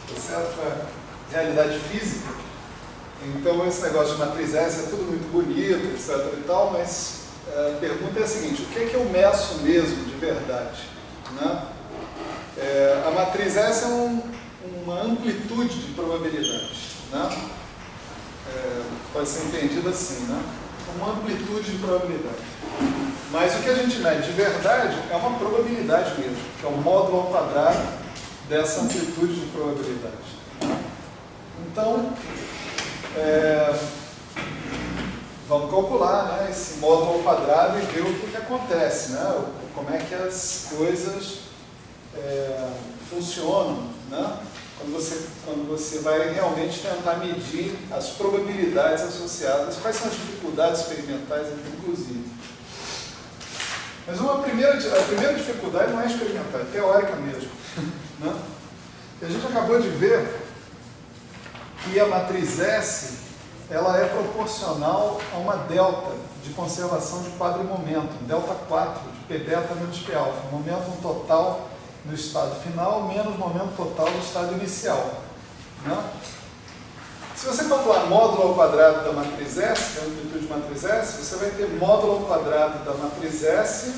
tá certo? A realidade física. Então, esse negócio de matriz S é tudo muito bonito, etc. e tal, mas a pergunta é a seguinte: o que é que eu meço mesmo de verdade? Né? A matriz S é uma amplitude de probabilidades. Né? Pode ser entendido assim, né? Uma amplitude de probabilidade. Mas o que a gente mede de verdade é uma probabilidade mesmo, que é o módulo ao quadrado dessa amplitude de probabilidade. Então, vamos calcular, né, esse módulo ao quadrado e ver o que acontece, né? Como é que as coisas funcionam, né? Quando você vai realmente tentar medir as probabilidades associadas, quais são as dificuldades experimentais, inclusive. Mas a primeira dificuldade não é experimental, é teórica mesmo. Né? A gente acabou de ver que a matriz S ela é proporcional a uma delta de conservação de quadro e momento, delta 4 de P beta menos P alfa, momento total no estado final menos momento total do estado inicial. Né? Se você calcular módulo ao quadrado da matriz S, a amplitude de matriz S, você vai ter módulo ao quadrado da matriz S,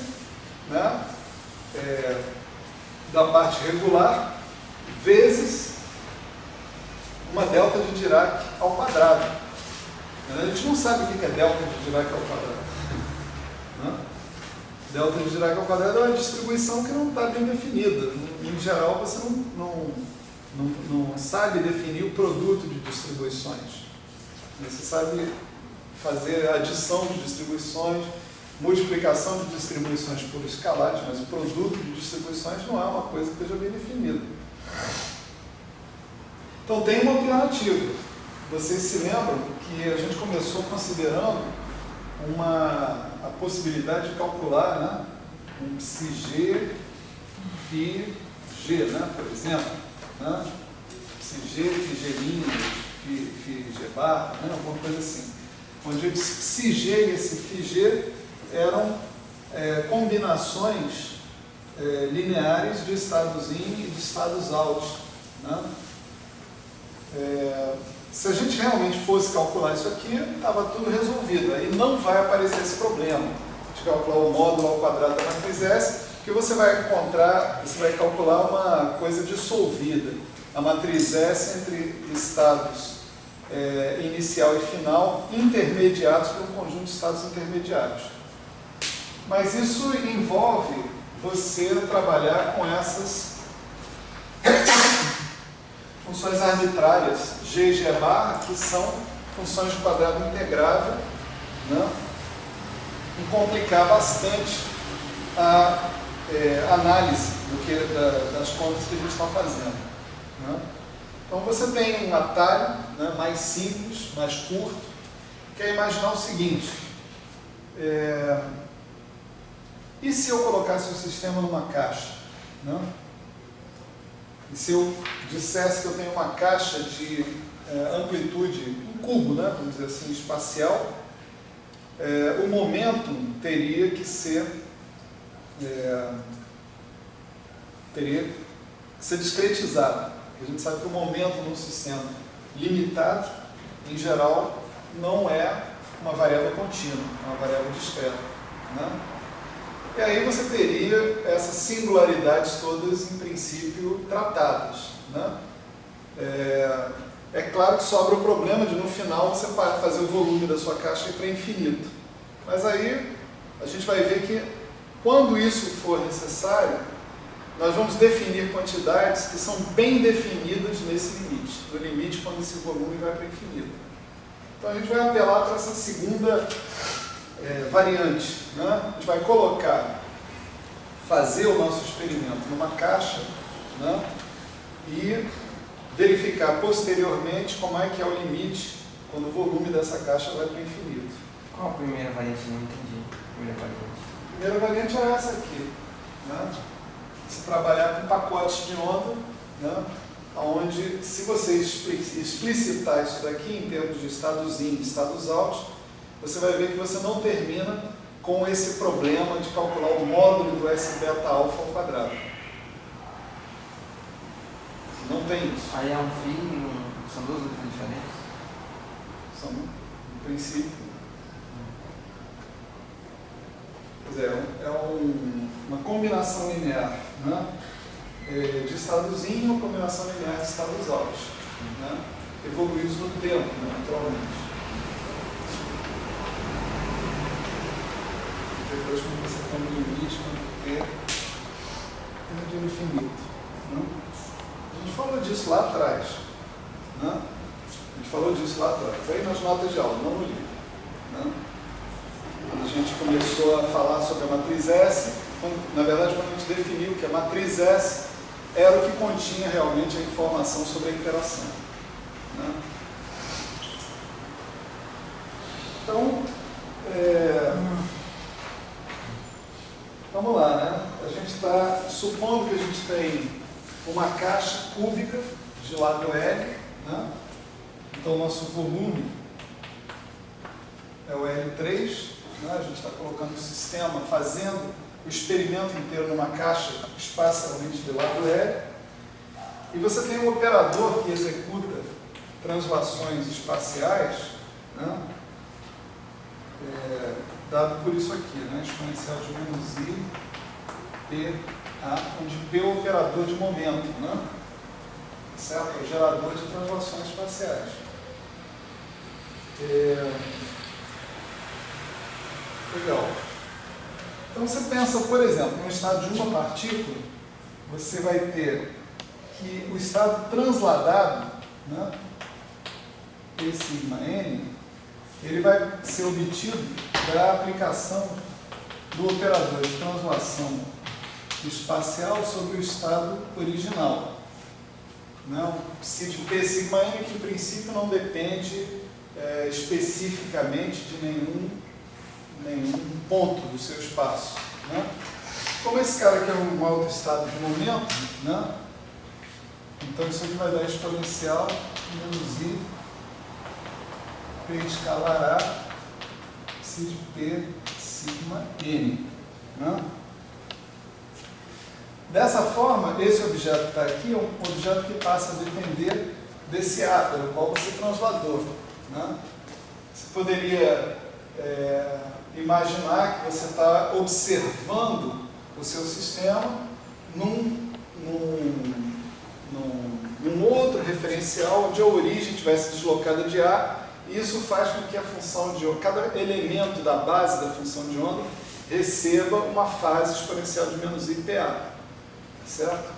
né, da parte regular, vezes uma delta de Dirac ao quadrado. A gente não sabe o que é delta de Dirac ao quadrado. Né? Delta de Dirac ao quadrado é uma distribuição que não está bem definida. Em geral, você não sabe definir o produto de distribuições. Você sabe fazer adição de distribuições, multiplicação de distribuições por escalares, mas o produto de distribuições não é uma coisa que esteja bem definida. Então tem uma alternativa. Vocês se lembram que a gente começou considerando a possibilidade de calcular, né, um psi-g, φ-g, né, por exemplo. Né? Psi-g, φ-g', φ-g bar, né? Alguma coisa assim. Onde esse psi-g e esse φ-g eram combinações lineares de estados in e de estados out. Né? Se a gente realmente fosse calcular isso aqui, estava tudo resolvido. Aí não vai aparecer esse problema de calcular o módulo ao quadrado da matriz S, que você vai calcular uma coisa dissolvida. A matriz S entre estados inicial e final intermediados por um conjunto de estados intermediários. Mas isso envolve você trabalhar com essas funções arbitrárias, g e g bar, que são funções de quadrado integrável, né? E complicar bastante a análise das contas que a gente está fazendo. Né? Então você tem um atalho, né, mais simples, mais curto, que é imaginar o seguinte: e se eu colocasse o sistema numa caixa? Né? E se eu dissesse que eu tenho uma caixa de amplitude, um cubo, né, vamos dizer assim, espacial, o momento teria que ser discretizado. A gente sabe que o momento num sistema limitado, em geral, não é uma variável contínua, é uma variável discreta. Né? E aí você teria essas singularidades todas, em princípio, tratadas. Né? É claro que sobra o problema de, no final, você fazer o volume da sua caixa ir para infinito. Mas aí a gente vai ver que, quando isso for necessário, nós vamos definir quantidades que são bem definidas nesse limite, no limite quando esse volume vai para infinito. Então a gente vai apelar para essa segunda variante. Né? A gente vai fazer o nosso experimento numa caixa, né? E verificar posteriormente como é que é o limite quando o volume dessa caixa vai para o infinito. Qual a primeira variante? Não entendi. A primeira variante é essa aqui. Né? Se trabalhar com pacotes de onda, né? Onde, se você explicitar isso daqui em termos de estados in e estados out, você vai ver que você não termina com esse problema de calcular o módulo do S beta alfa ao quadrado. Não tem isso. Aí é um fio, são duas letras diferentes? São, no princípio. Quer dizer, uma combinação linear, né? De estados in e uma combinação linear de estados out, né? Evoluídos no tempo, né? Naturalmente. Depois, quando você tem um limite, quando T tende ao infinito. Né? A gente falou disso lá atrás. Né? A gente falou disso lá atrás, aí nas notas de aula, não no livro. Né? Quando a gente começou a falar sobre a matriz S, na verdade, quando a gente definiu que a matriz S era o que continha realmente a informação sobre a interação. Né? Então, vamos lá, né? A gente está supondo que a gente tem uma caixa cúbica de lado L, né? Então o nosso volume é o L3, né? A gente está colocando o sistema, fazendo o experimento inteiro numa caixa espacialmente de lado L, e você tem um operador que executa translações espaciais, né? Dado por isso aqui, né? Exponencial de menos I, P, A, onde P é o operador de momento, né? Certo? É o gerador de translações espaciais. Legal. Então você pensa, por exemplo, no estado de uma partícula, você vai ter que o estado transladado, né? P sigma N, ele vai ser obtido da aplicação do operador de translação espacial sobre o estado original. Né? O psi de P sigma N, que em princípio não depende especificamente de nenhum ponto do seu espaço. Né? Como esse cara aqui é um outro estado de momento, né? Então isso aqui vai dar exponencial menos I P escalar A psi de P sigma N. Né? Dessa forma, esse objeto que está aqui é um objeto que passa a depender desse A, pelo qual você transladou. Né? Você poderia imaginar que você está observando o seu sistema num outro referencial onde a origem tivesse deslocada de A, e isso faz com que a função de onda, cada elemento da base da função de onda, receba uma fase exponencial de menos IPA. Certo?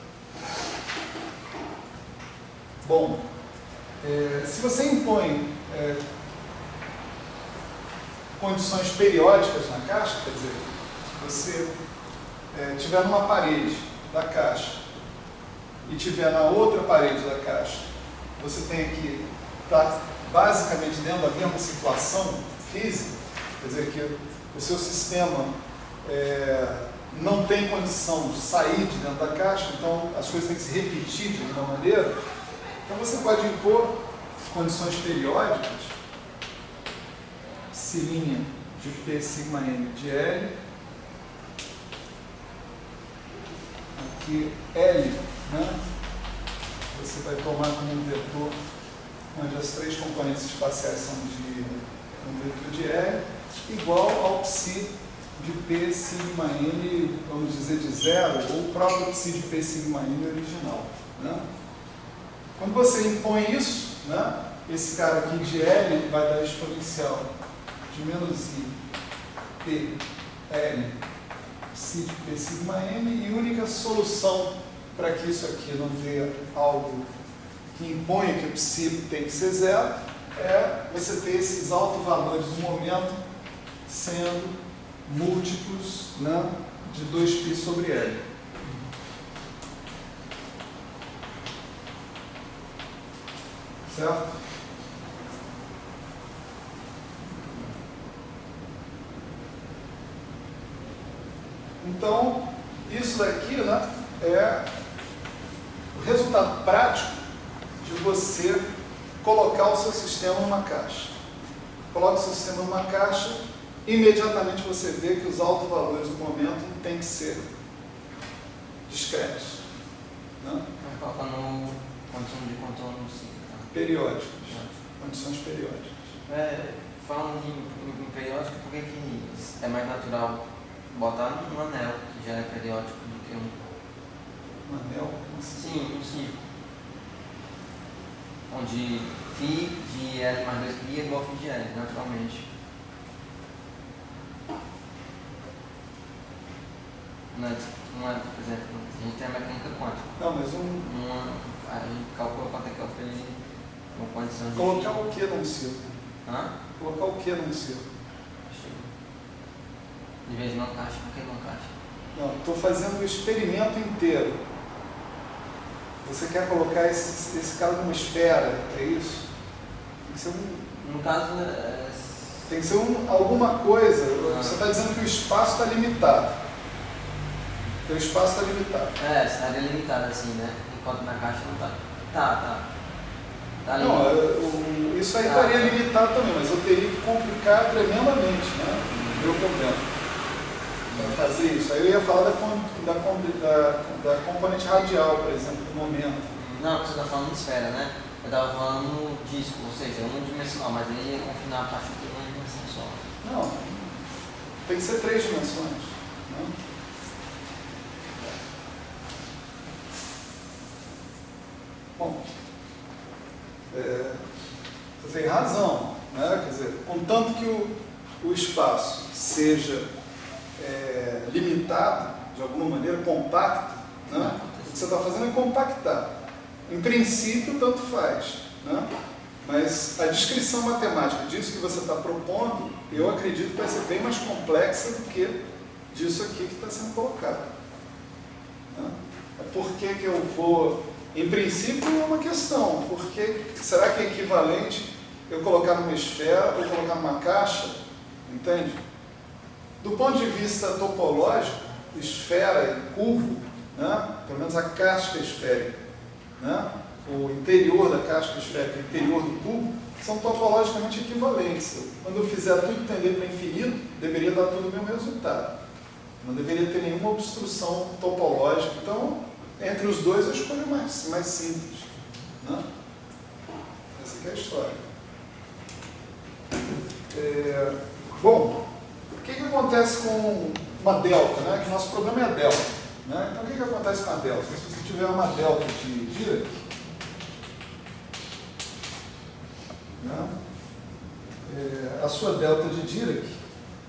Bom, se você impõe condições periódicas na caixa, quer dizer, se você tiver numa parede da caixa e tiver na outra parede da caixa, você tem que estar basicamente dentro da mesma situação física, quer dizer que o seu sistema não tem condição de sair de dentro da caixa, então as coisas têm que se repetir de alguma maneira. Então você pode impor condições periódicas, psi' de P sigma N de L, aqui L, né? Você vai tomar como um vetor onde as três componentes espaciais são de um vetor de L, igual ao psi de P sigma N, vamos dizer, de zero, ou o próprio psi de P sigma N original. Né? Quando você impõe isso, né, esse cara aqui de L vai dar exponencial de menos I, P, L, psi de P sigma N, e a única solução para que isso aqui não dê algo que imponha que o psi tem que ser zero, é você ter esses autovalores do momento sendo múltiplos, né, de 2π sobre L. Certo? Então, isso daqui, né, é o resultado prático de você colocar o seu sistema numa caixa. Coloca o seu sistema numa caixa, imediatamente você vê que os autovalores do momento têm que ser discretos. Né? Colocando Condição de contorno cíclica. Periódicas. Condições periódicas. Falando em periódico, por que é mais natural botar um anel, que já é periódico, do que Um anel? Como assim? Sim, um círculo. Onde φ de L mais 2π é igual a φ de L, naturalmente. Por exemplo, a gente tem a mecânica quântica. Não, mas A gente calcula quanto é que é o P com condição de... Colocar o que num círculo? Hã? Colocar o que num círculo? De vez em uma caixa, por que uma caixa? Não, estou fazendo o experimento inteiro. Você quer colocar esse cara numa esfera, é isso? Tem que ser No caso, tem que ser alguma coisa. Você está dizendo que o espaço está limitado. O espaço está limitado. estaria limitado assim, né? Enquanto na caixa não está. Tá Não, limitado. isso aí estaria limitado também, mas eu teria que complicar tremendamente, né? O meu problema. Para fazer isso. Aí eu ia falar da componente radial, por exemplo, do momento. Não, você está falando de esfera, né? Eu estava falando disco, ou seja, unidimensional, mas aí ia confinar a partícula em uma dimensão só. Não, tem que ser 3 dimensões. Né? Bom, você tem razão, né? Quer dizer, contanto que o espaço seja limitado, de alguma maneira, compacto, né? O que você está fazendo é compactar. Em princípio, tanto faz, né? Mas a descrição matemática disso que você está propondo, eu acredito que vai ser bem mais complexa do que disso aqui que está sendo colocado. Né? Por que eu vou... Em princípio, é uma questão. Porque será que é equivalente eu colocar numa esfera ou colocar numa caixa? Entende? Do ponto de vista topológico, esfera e cubo, né? Pelo menos a casca esférica, né? O interior da casca esférica e o interior do cubo são topologicamente equivalentes. Quando eu fizer tudo tender para infinito, deveria dar tudo o mesmo resultado. Não deveria ter nenhuma obstrução topológica. Então, entre os dois, eu escolho mais simples. Né? Essa aqui é a história. Bom, o que acontece com uma delta? Né? Que nosso problema é a delta. Né? Então, o que acontece com a delta? Se você tiver uma delta de Dirac, né? A sua delta de Dirac,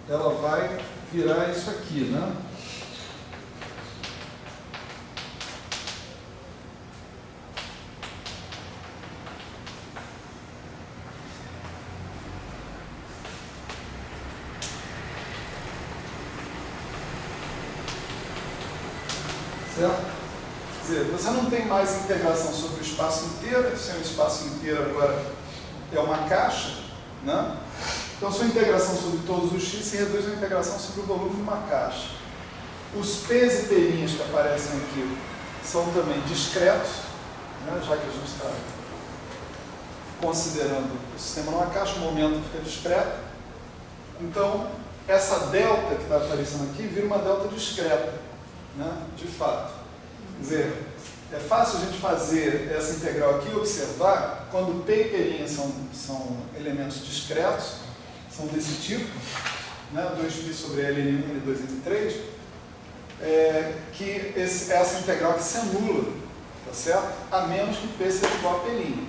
ela vai virar isso aqui, né? Certo? Quer dizer, você não tem mais integração sobre o espaço inteiro, se o espaço inteiro agora é uma caixa, né? Então, sua integração sobre todos os x se reduz a integração sobre o volume de uma caixa. Os p's e p'inhas que aparecem aqui são também discretos, né? Já que a gente está considerando o sistema numa caixa, o momento fica discreto. Então, essa delta que está aparecendo aqui vira uma delta discreta, né? De fato. Quer dizer, é fácil a gente fazer essa integral aqui e observar quando P e P' são elementos discretos, são desse tipo, né? 2π sobre Ln1, L2, L3, que essa integral aqui se anula, tá certo? A menos que P seja igual a P'.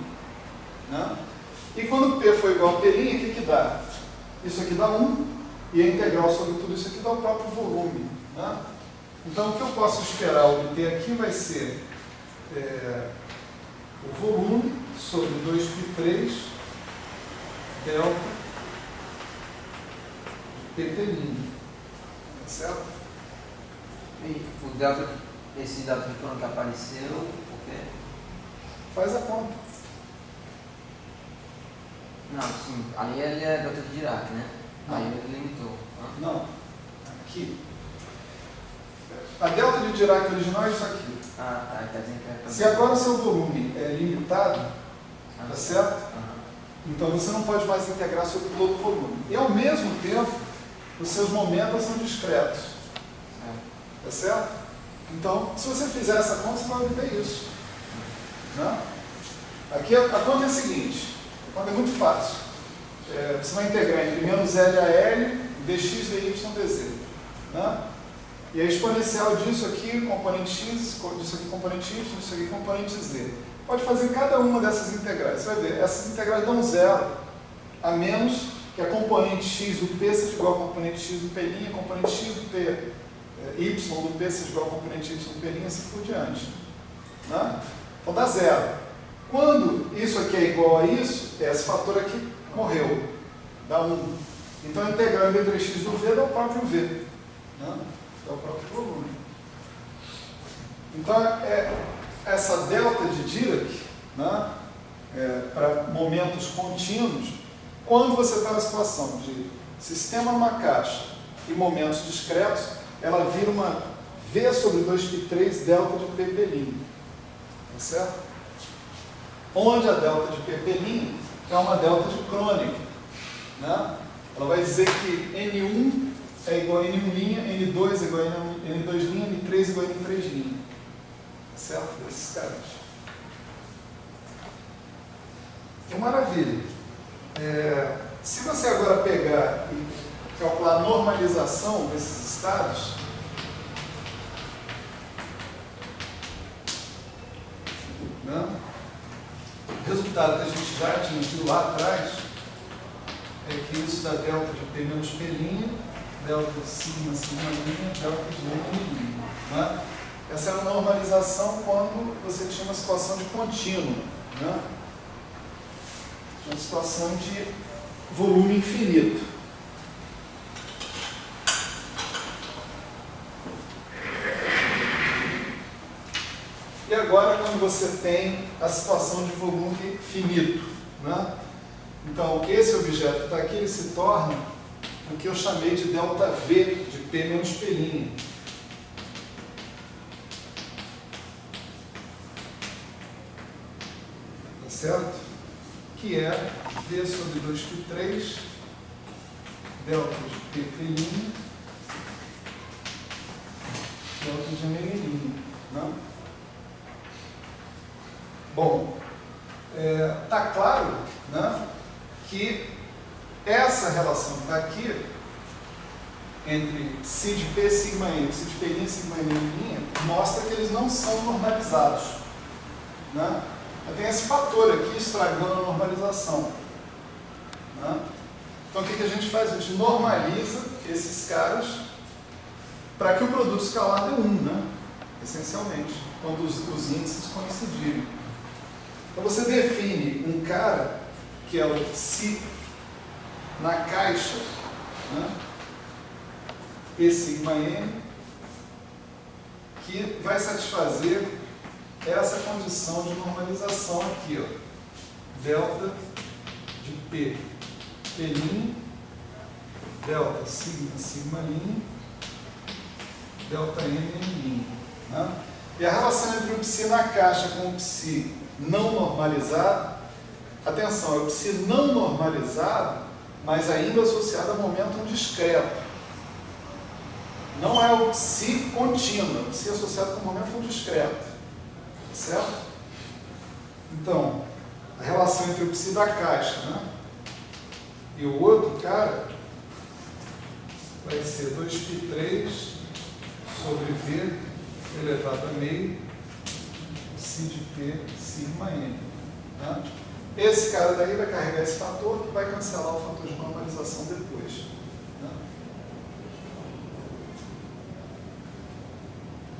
Né? E quando P for igual a P', o que dá? Isso aqui dá 1, e a integral sobre tudo isso aqui dá o próprio volume. Né? Então, o que eu posso esperar obter aqui vai ser o volume sobre 2π3 delta de P'. Tá certo? E o delta, esse delta de plano que apareceu, por quê? Faz a conta. Não, sim, ali ele é delta de Dirac, né? Não. Aí ele limitou. Não, aqui. A delta de Dirac original é isso aqui. Ah, tá, está dizendo que é... Se agora o seu volume é limitado, tá certo? Então você não pode mais integrar sobre todo o volume. E ao mesmo tempo, os seus momentos são discretos. Tá certo? Então, se você fizer essa conta, você vai obter isso. Né? Aqui a conta é a seguinte, a conta é muito fácil. Você vai integrar entre menos L a L, dx, dy, dz. Né? E a exponencial disso aqui, componente x, disso aqui, componente y, disso aqui, componente z. Pode fazer cada uma dessas integrais. Você vai ver, essas integrais dão zero, a menos que a componente x do p seja igual a componente x do p', a componente x do p, y do p seja igual a componente y do p', assim por diante. Né? Então dá zero. Quando isso aqui é igual a isso, esse fator aqui morreu, dá 1. Então a integral entre x do v dá o próprio v. Né? Dá o próprio volume. Então essa delta de Dirac, né, para momentos contínuos, quando você está na situação de sistema numa caixa e momentos discretos, ela vira uma V sobre 2π3 delta de P'. Tá certo? Onde a delta de P' é uma delta de crônica. Né? Ela vai dizer que N1 é igual a N1', N2 é igual a N2', N3 é igual a N3'. Tá certo? Desses caras. Que maravilha. Se você agora pegar e calcular a normalização desses estados, né? O resultado que a gente já atingiu lá atrás é que isso dá delta de P menos P', delta de sigma, sigma', delta de N'. Né? Essa era a normalização quando você tinha uma situação de contínuo. Né? Uma situação de volume infinito. E agora, quando você tem a situação de volume finito, né? Então, esse objeto está aqui, ele se torna o que eu chamei de delta V de P menos P'. Tá certo? Que é V sobre 2π3 delta de P', delta de N'. Né? Bom, está claro, né, que essa relação que está aqui, entre psi de P, sigma n, psi de P', sigma n', mostra que eles não são normalizados. Né? Tem esse fator aqui estragando a normalização. Né? Então o que a gente faz? A gente normaliza esses caras para que o produto escalar dê 1, né? Essencialmente, quando os índices coincidirem. Então você define um cara que é o psi na caixa, né? P sigma n, que vai satisfazer essa condição de normalização aqui, ó, delta de P, P', delta sigma, sigma', delta n, n'. Né? E a relação entre o psi na caixa com o psi não normalizado, atenção, é o psi não normalizado, mas ainda associado a momento discreto. Não é o psi contínuo, é o psi associado com momento discreto. Certo? Então, a relação entre o psi da caixa, né, e o outro cara vai ser 2π3 sobre V elevado a meio psi de P sigma n. Né? Esse cara daí vai carregar esse fator que vai cancelar o fator de normalização depois. Né?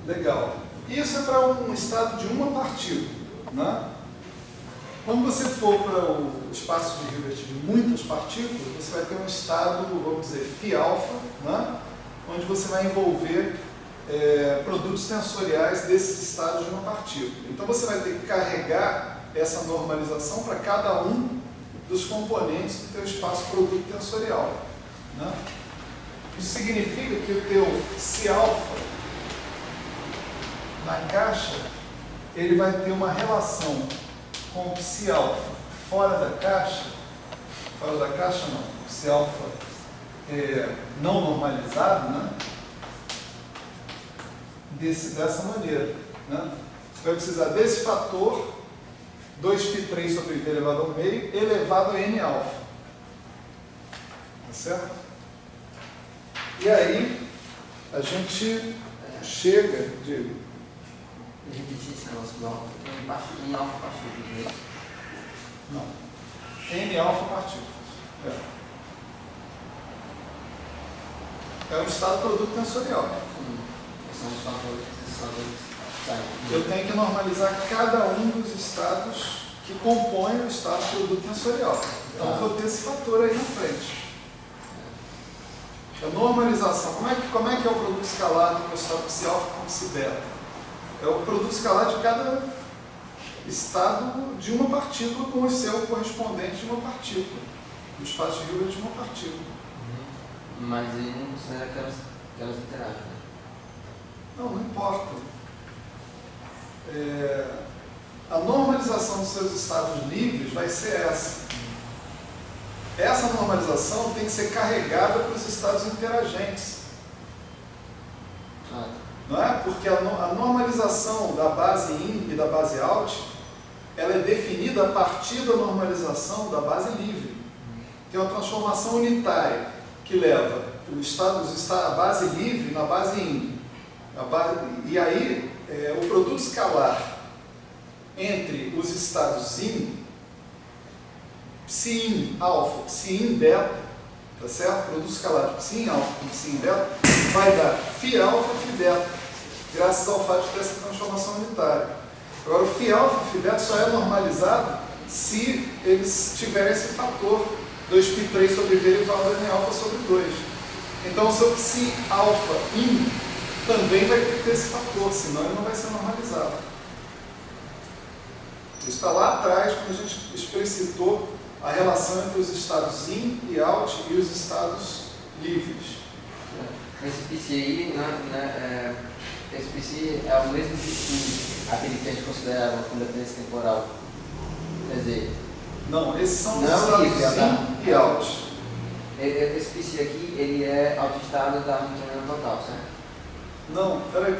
Legal. Isso é para um estado de uma partícula. Né? Quando você for para o espaço de Hilbert de muitas partículas, você vai ter um estado, vamos dizer, φ-alfa, né? Onde você vai envolver produtos tensoriais desses estados de uma partícula. Então você vai ter que carregar essa normalização para cada um dos componentes do teu espaço produto tensorial. Né? Isso significa que o teu psi-alfa na caixa, ele vai ter uma relação com o psi-alfa fora da caixa não, psi-alfa não normalizado, né? Dessa maneira. Né? Você vai precisar desse fator 2π3 sobre V elevado ao meio, elevado a N alfa. Tá certo? E aí, a gente chega de... Repetir esse negócio do alfa. Em alfa partículas, né? Não. N alfa partículas. É um estado produto tensorial. São os fatores. Eu tenho que normalizar cada um dos estados que compõem o estado produto tensorial. Então, eu vou ter esse fator aí na frente. A normalização. Como é que é o produto escalar do estado psi alfa com psi beta? É o produto escalar de cada estado de uma partícula com o seu correspondente de uma partícula. O espaço de Hilbert de uma partícula. Mas ele não considera que elas interagem, né? Não importa. A normalização dos seus estados livres vai ser essa. Essa normalização tem que ser carregada para os estados interagentes. Não é? Porque a normalização da base in e da base out, ela é definida a partir da normalização da base livre. Tem uma transformação unitária que leva a base livre na base in. E aí, o produto escalar entre os estados in, psi in alfa, psi in beta, tá certo? O produto escalar de psi in alfa com psi in beta vai dar φ alfa e φ beta, graças ao fato de ter essa transformação unitária. Agora, o φ alfa e φ beta só é normalizado se eles tiverem esse fator 2π3 sobre V elevado a N alfa sobre 2. Então, o seu psi alfa in também vai ter que ter esse fator, senão ele não vai ser normalizado. Isso está lá atrás, quando a gente explicitou a relação entre os estados in e out e os estados livres. Esse psi aí, esse psi é o mesmo psi, aquele que a gente considera com dependência temporal. Quer dizer... Não, esses são os estados in e out. Esse psi aqui, ele é autoestado da Hamiltoniana total, certo? Não, peraí.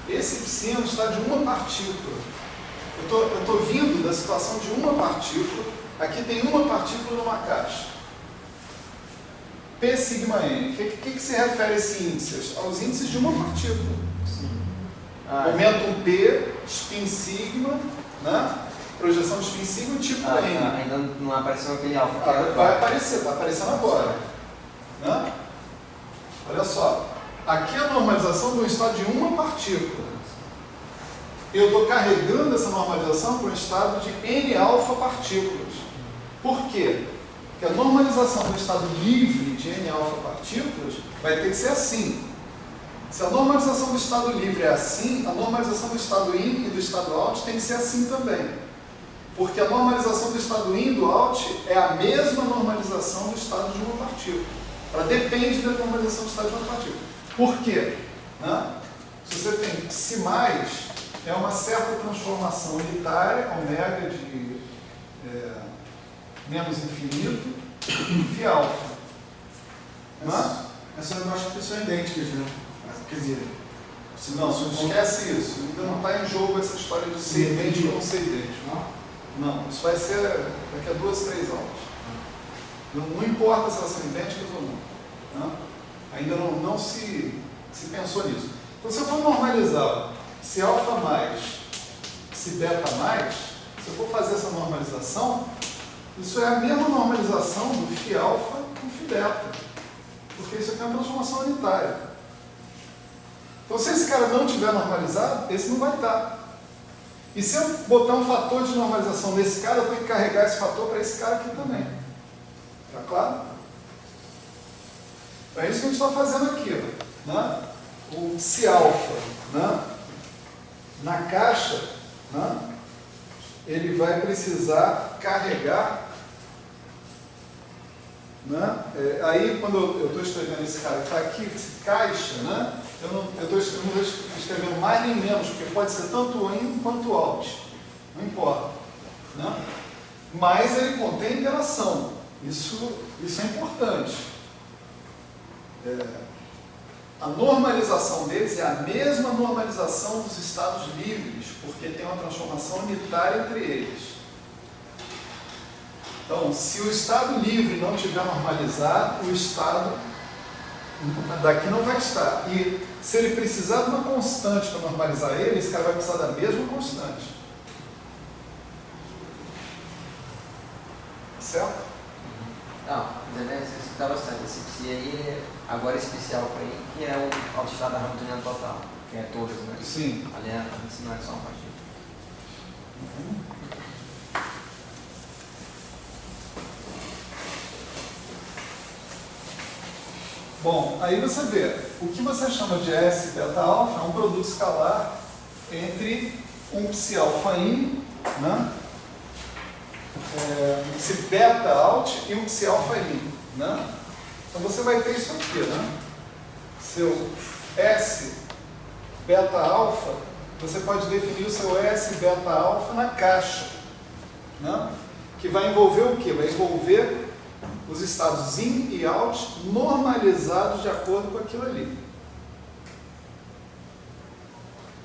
Esse psi é um estado de uma partícula. Eu estou vindo da situação de uma partícula. Aqui tem uma partícula numa caixa. P sigma n. O que se refere a esse índice? Aos índices de uma partícula. Momento P, spin sigma, né? Projeção de spin sigma tipo N. Ainda não apareceu aquele alfa. Vai aparecer, está aparecendo agora. Né? Olha só. Aqui é a normalização de um estado de uma partícula. Eu estou carregando essa normalização para um estado de N alfa partículas. Por quê? Porque a normalização do estado livre de N alfa partículas vai ter que ser assim. Se a normalização do estado livre é assim, a normalização do estado in e do estado out tem que ser assim também. Porque a normalização do estado in e do out é a mesma normalização do estado de uma partícula. Ela depende da normalização do estado de uma partícula. Por quê? Se você tem psi mais, é uma certa transformação unitária, ômega de menos infinito, φ alfa. Essa eu acho que são idênticas, né? Quer dizer, não esquece isso. Ainda não está em jogo essa história de ser idêntico ou não ser idêntico. Não, isso vai ser daqui a 2, 3 aulas. Não importa se elas são idênticas ou não. Ainda não se pensou nisso. Então, se eu for normalizar psi alfa mais, psi beta mais, se eu for fazer essa normalização, isso é a mesma normalização do φ alfa com φ beta. Porque isso aqui é uma transformação unitária. Então, se esse cara não tiver normalizado, esse não vai estar. E se eu botar um fator de normalização nesse cara, eu tenho que carregar esse fator para esse cara aqui também. Tá claro? É isso que a gente está fazendo aqui. Né? O psi alfa, né? Na caixa, né? Ele vai precisar carregar. Né? Aí, quando eu estou escrevendo esse cara que está aqui, esse caixa, né? Eu não estou escrevendo mais nem menos, porque pode ser tanto in quanto out. Não importa. Né? Mas ele contém interação. Isso é importante. a normalização deles é a mesma normalização dos estados livres, porque tem uma transformação unitária entre eles. Então, se o estado livre não estiver normalizado, o estado daqui não vai estar. E se ele precisar de uma constante para normalizar ele, esse cara vai precisar da mesma constante. Certo? Não, você está bastante. Esse psi aí, agora esse psi alfa aí, que é o autoestado hamiltoniano total, que é todas, né? Sim. Ali isso não é só uma partícula. Bom, aí você vê, o que você chama de S beta alfa é um produto escalar entre um psi alfa in, né? Um psi beta alt e um psi alfa in, né? Então você vai ter isso aqui, né? Seu S beta alfa, você pode definir o seu S beta alfa na caixa, né? Que vai envolver o quê? Vai envolver os estados in e out normalizados de acordo com aquilo ali.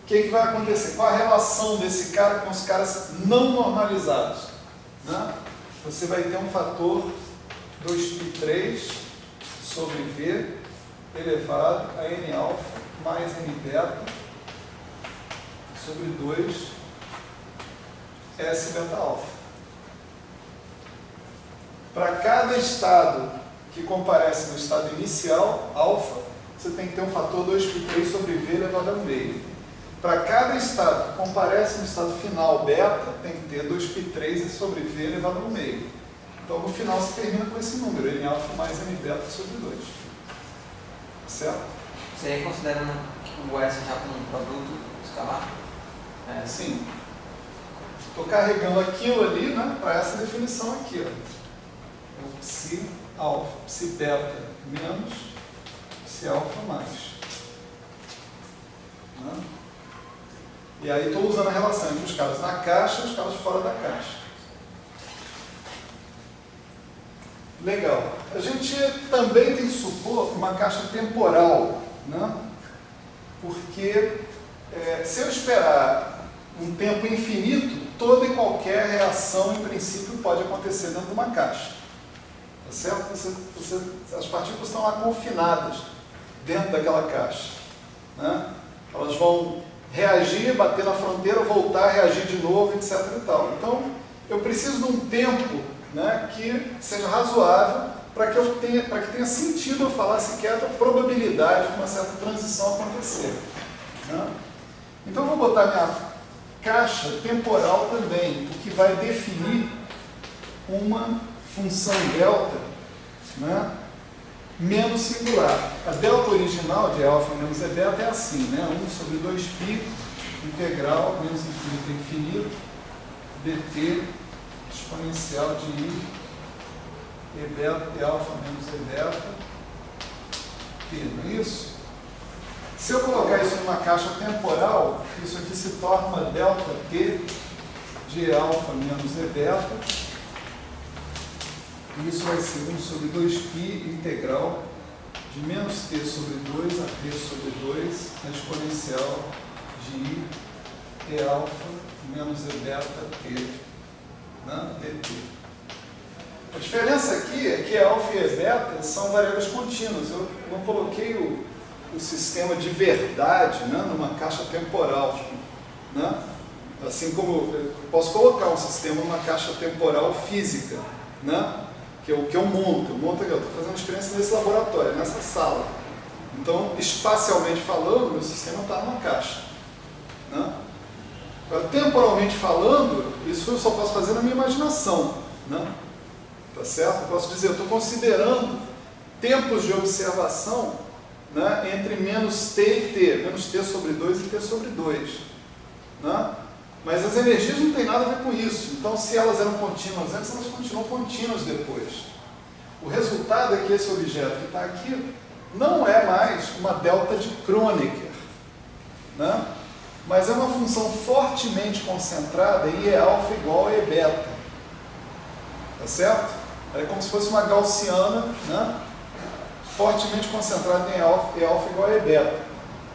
O que vai acontecer? Qual a relação desse cara com os caras não normalizados? Né? Você vai ter um fator 2π3 sobre V elevado a N alfa mais N beta sobre 2 S beta alfa. Para cada estado que comparece no estado inicial, alfa, você tem que ter um fator 2π3 sobre V elevado ao meio. Para cada estado que comparece no estado final, beta, tem que ter 2π3 sobre V elevado ao meio. Então, no final, você termina com esse número, N alfa mais N beta sobre 2. Certo? Você aí considera o S já como um produto escalar? Sim. Estou carregando aquilo ali, né, para essa definição aqui, ó. O psi alfa, psi beta menos psi alfa mais. Né? E aí estou usando a relação entre os caras na caixa e os caras fora da caixa. Legal. A gente também tem que supor uma caixa temporal, né? Porque se eu esperar um tempo infinito, toda e qualquer reação, em princípio, pode acontecer dentro de uma caixa. Tá certo? As partículas estão lá confinadas dentro daquela caixa. Né? Elas vão reagir, bater na fronteira, voltar, reagir de novo, etc. e tal. Então, eu preciso de um tempo, né, que seja razoável para que tenha sentido eu falar sequer a probabilidade de uma certa transição acontecer. Né? Então, eu vou botar minha caixa temporal também, o que vai definir uma função delta, né, menos singular. A delta original de alfa menos E beta é assim, né, 1 sobre 2π integral menos infinito a infinito dt exponencial de I E beta de alfa menos E beta P, não é isso? Se eu colocar isso numa caixa temporal, isso aqui se torna uma delta T de alfa menos E beta. E isso vai ser 1 sobre 2π integral de menos t sobre 2 a t sobre 2 na exponencial de I e alfa menos E beta t, né, dt. A diferença aqui é que alfa e E beta são variáveis contínuas. Eu não coloquei o sistema de verdade, né, numa caixa temporal. Né? Assim como eu posso colocar um sistema numa caixa temporal física, né? Que é o que eu monto aqui, eu estou fazendo uma experiência nesse laboratório, nessa sala. Então, espacialmente falando, meu sistema está numa caixa. Né? Agora, temporalmente falando, isso eu só posso fazer na minha imaginação. Né? Tá certo? Eu posso dizer, eu estou considerando tempos de observação, né, entre menos t e t, menos t sobre 2 e t sobre 2. Né? Mas as energias não têm nada a ver com isso. Então, se elas eram contínuas antes, elas continuam contínuas depois. O resultado é que esse objeto que está aqui não é mais uma delta de Kronecker, né? Mas é uma função fortemente concentrada em E alfa igual a E beta. Tá certo? É como se fosse uma gaussiana, né, fortemente concentrado em alfa, e alfa igual a E beta,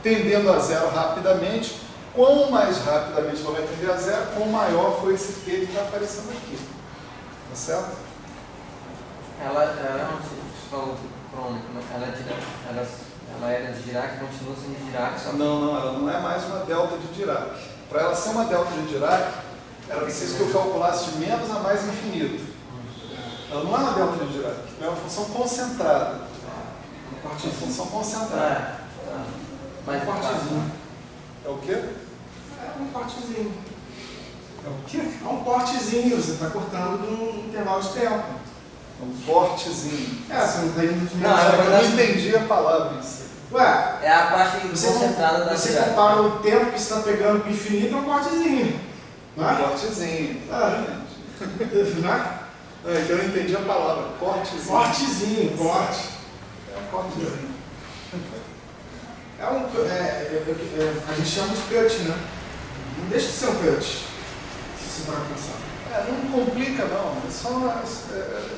tendendo a zero rapidamente. Quanto mais rapidamente ela vai tender a zero, quanto maior foi esse T que está aparecendo aqui. Tá certo? Ela você falou do crônico, mas ela era de Dirac, continua sendo de Dirac, só que... Não, ela não é mais uma delta de Dirac. Para ela ser uma delta de Dirac, era preciso que eu calculasse de menos a mais infinito. Ela não é uma delta de Dirac, é uma função concentrada. Uma função concentrada. Mas Um cortezinho. É o quê? É um cortezinho. É o quê? É um cortezinho, você está cortando de um intervalo de tempo. Um cortezinho. Você não está indo de Não, menos a Eu mais. não entendi a palavra isso. Ué, é a parte você, concentrada da você Dirac. compara o tempo que você está pegando com o infinito, é um cortezinho. Não Um é? cortezinho. Não é? É que eu não entendi a palavra. Cortezinho. Cortezinho, corte. É um cortezinho. A gente chama de cut, né? Não deixa de ser um cut, se você vai pensar. Não complica não, é só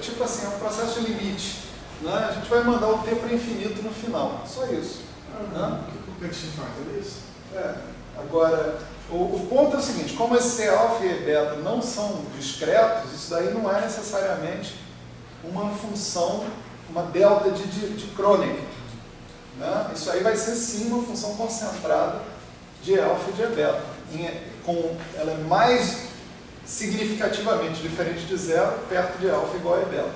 tipo assim, é um processo de limite. Né? A gente vai mandar o T para infinito no final, só isso. Né? O que o cut faz? É isso? Agora, o ponto é o seguinte, como esse C alfa e E beta não são discretos, isso daí não é necessariamente uma função, uma delta de Kronecker. Né? Isso aí vai ser sim uma função concentrada de alfa e de E beta. Ela é mais significativamente diferente de zero, perto de alfa igual a E beta.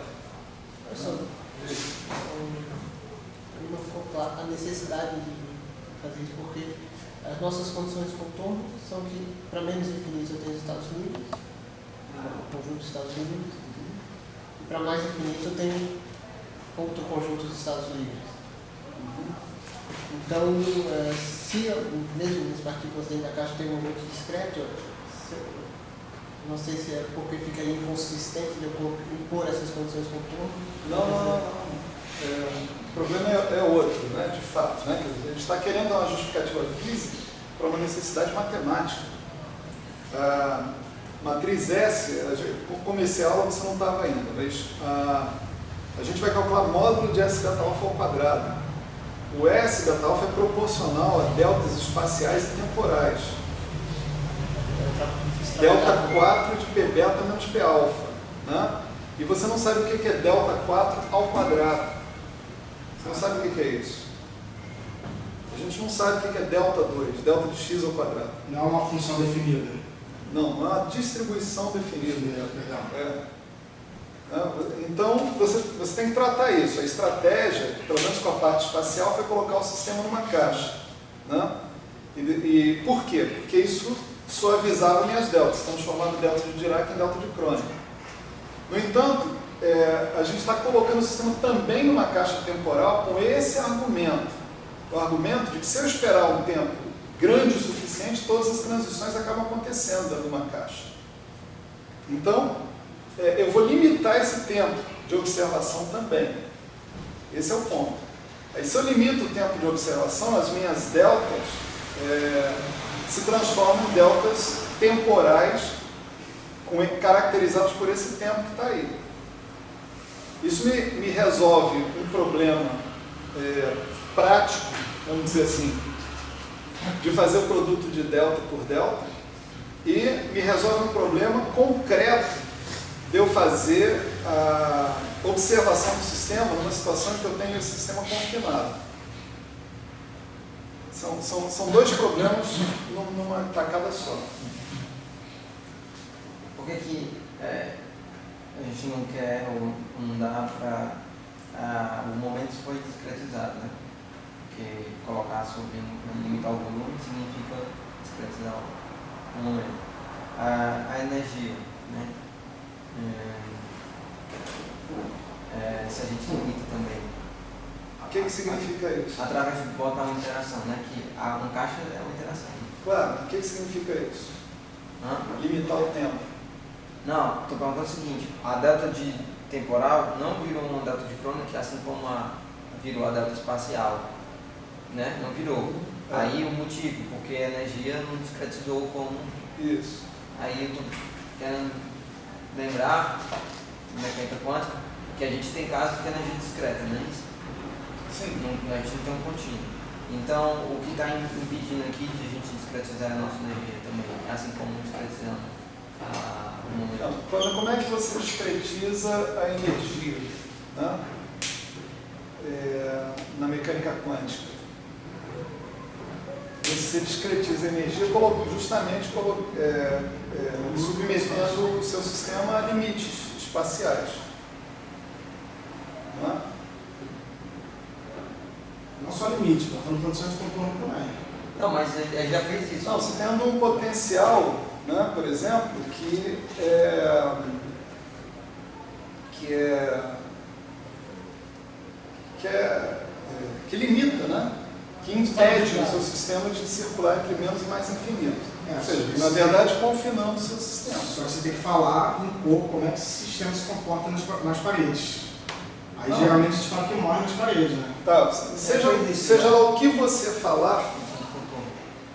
Professor, não ficou claro a necessidade de fazer isso, porque as nossas condições de contorno são que, para menos infinito, eu tenho os Estados Unidos, o conjunto dos Estados Unidos, e para mais infinito, eu tenho outro conjunto dos Estados Unidos. Então, se mesmo as partículas dentro da caixa tem um momento discreto, não sei se é porque ficaria inconsistente de eu impor essas condições de contorno. Não. O problema é outro, né, de fato. Né? A gente está querendo dar uma justificativa física para uma necessidade matemática. A matriz S, como comecei a aula, você não estava ainda, mas a gente vai calcular módulo de S beta alfa ao quadrado. O S beta alfa é proporcional a deltas espaciais e temporais. Delta 4 de P beta menos P alfa. Né? E você não sabe o que é delta 4 ao quadrado. Você não sabe o que é isso. A gente não sabe o que é delta 2, delta de x ao quadrado. Não é uma função definida. Não, é uma distribuição definida. Perdão. Então, você tem que tratar isso. A estratégia, pelo menos com a parte espacial, foi colocar o sistema numa caixa. Né? E por quê? Porque isso suavizava minhas deltas, transformando delta de Dirac em delta de Kronecker. No entanto, a gente está colocando o sistema também numa caixa temporal com esse argumento. O argumento de que se eu esperar um tempo grande o suficiente, todas as transições acabam acontecendo dentro de uma caixa. Então, eu vou limitar esse tempo de observação também. Esse é o ponto. Aí, se eu limito o tempo de observação, as minhas deltas se transformam em deltas temporais caracterizadas por esse tempo que está aí. Isso me resolve um problema prático, vamos dizer assim, de fazer o produto de delta por delta, e me resolve um problema concreto de eu fazer a observação do sistema numa situação em que eu tenho esse sistema confinado. São dois problemas numa tacada só. Por que a gente não quer ou não dá para... o momento foi discretizado, né? Porque colocar sobre limitar o volume significa discretizar o momento. A energia, né? Se a gente limita também. O que significa isso? Através de botar uma interação, né? Que uma caixa é uma interação. Claro, o que significa isso? Limitar o tempo. Não, estou perguntando o seguinte, a delta de temporal não virou uma delta de Kronecker, assim como virou a delta espacial, né? Não virou. Aí o motivo, porque a energia não discretizou como... Isso. Aí eu estou querendo lembrar, mecânica quântica, que a gente tem casos de energia discreta, não é isso? Sim. A gente não tem um contínuo. Então, o que está impedindo aqui de a gente discretizar a nossa energia também, assim como discretizando o momento. Então, como é que você discretiza a energia, né? Na mecânica quântica? Você discretiza a energia justamente submetendo o seu sistema a limites espaciais. Não é? Não só limite, mas estamos condições de contorno também. Não, mas ele já fez isso. Não, você tendo um potencial, né, por exemplo, que limita, né? Que impede o seu sistema de circular entre menos e mais infinito. Ou seja, na verdade, confinando o seu sistema. Só que você tem que falar um pouco como é que esse sistema se comporta nas paredes. Aí geralmente a gente fala que morre nas paredes, né? Tá, seja lá o que você falar,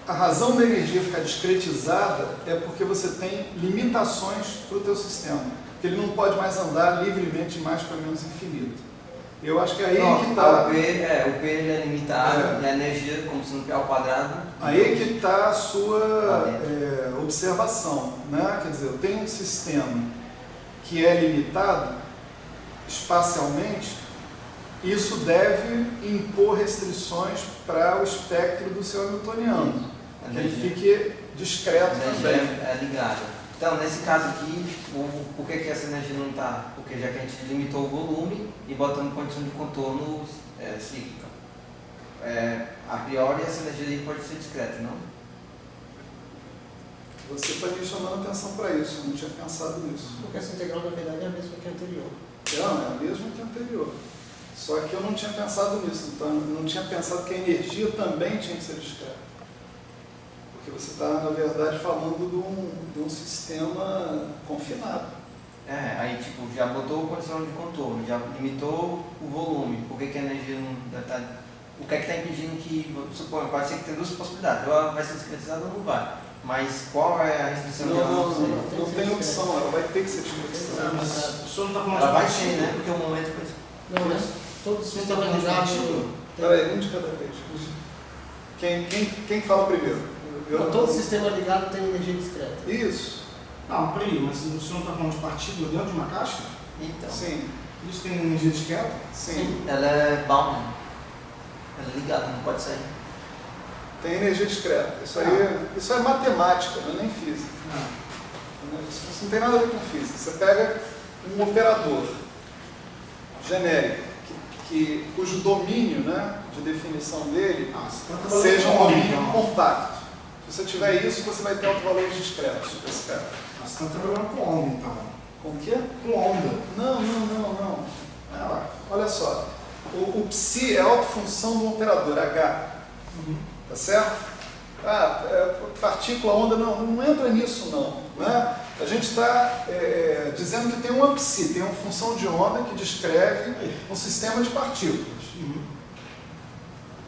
a razão da energia ficar discretizada é porque você tem limitações para o teu sistema. Que ele não pode mais andar livremente de mais para menos infinito. Eu acho que é aí que está. O P ele é limitado, e a energia, como sendo P ao quadrado. Aí que está a sua observação, né? Quer dizer, eu tenho um sistema que é limitado espacialmente, isso deve impor restrições para o espectro do seu hamiltoniano. Que ele fique discreto também. É ligada. Então, nesse caso aqui, por que essa energia não está? Porque já que a gente limitou o volume e botamos condição de contorno cíclica. A priori, essa energia aí pode ser discreta, não? Você está me chamando a atenção para isso, eu não tinha pensado nisso. Porque essa integral, na verdade, é a mesma que a anterior. Não, é a mesma que a anterior. Só que eu não tinha pensado nisso, então eu não tinha pensado que a energia também tinha que ser discreta. Porque você está, na verdade, falando de um sistema confinado. Aí tipo, já botou condição de contorno, já limitou o volume. Por que a energia não está... O que é que está impedindo que... Suponho, pode ser que tenha duas possibilidades. Ou ela vai ser discretizada ou não vai. Mas qual é a restrição que ela não tem opção, ela vai ter que ser discretizada. Mas o senhor não está falando ela vai partido, ser, né? Porque o momento foi... Não, mas todo Você sistema está falando de ligado. partido? Espera aí, um de cada vez. Quem fala primeiro? Todo sistema ligado tem energia discreta. Isso. Não, peraí, mas o senhor não está falando de partícula dentro de uma caixa? Então, Sim. Isso tem energia discreta? Sim. ela é bound. Ela é ligada, não pode sair. Tem energia discreta. Isso é matemática, não é nem física. Isso não tem nada a ver com física. Você pega um operador genérico, cujo domínio, né, de definição dele seja um domínio compacto. Se você tiver isso, você vai ter autovalores discretos para esse cara. Você está trabalhando com onda, então. Com o quê? Com onda. Não. Olha só. O psi é a autofunção do operador H. Tá certo? Partícula, onda, não entra nisso não. Né? A gente está dizendo que tem uma psi, tem uma função de onda que descreve um sistema de partículas.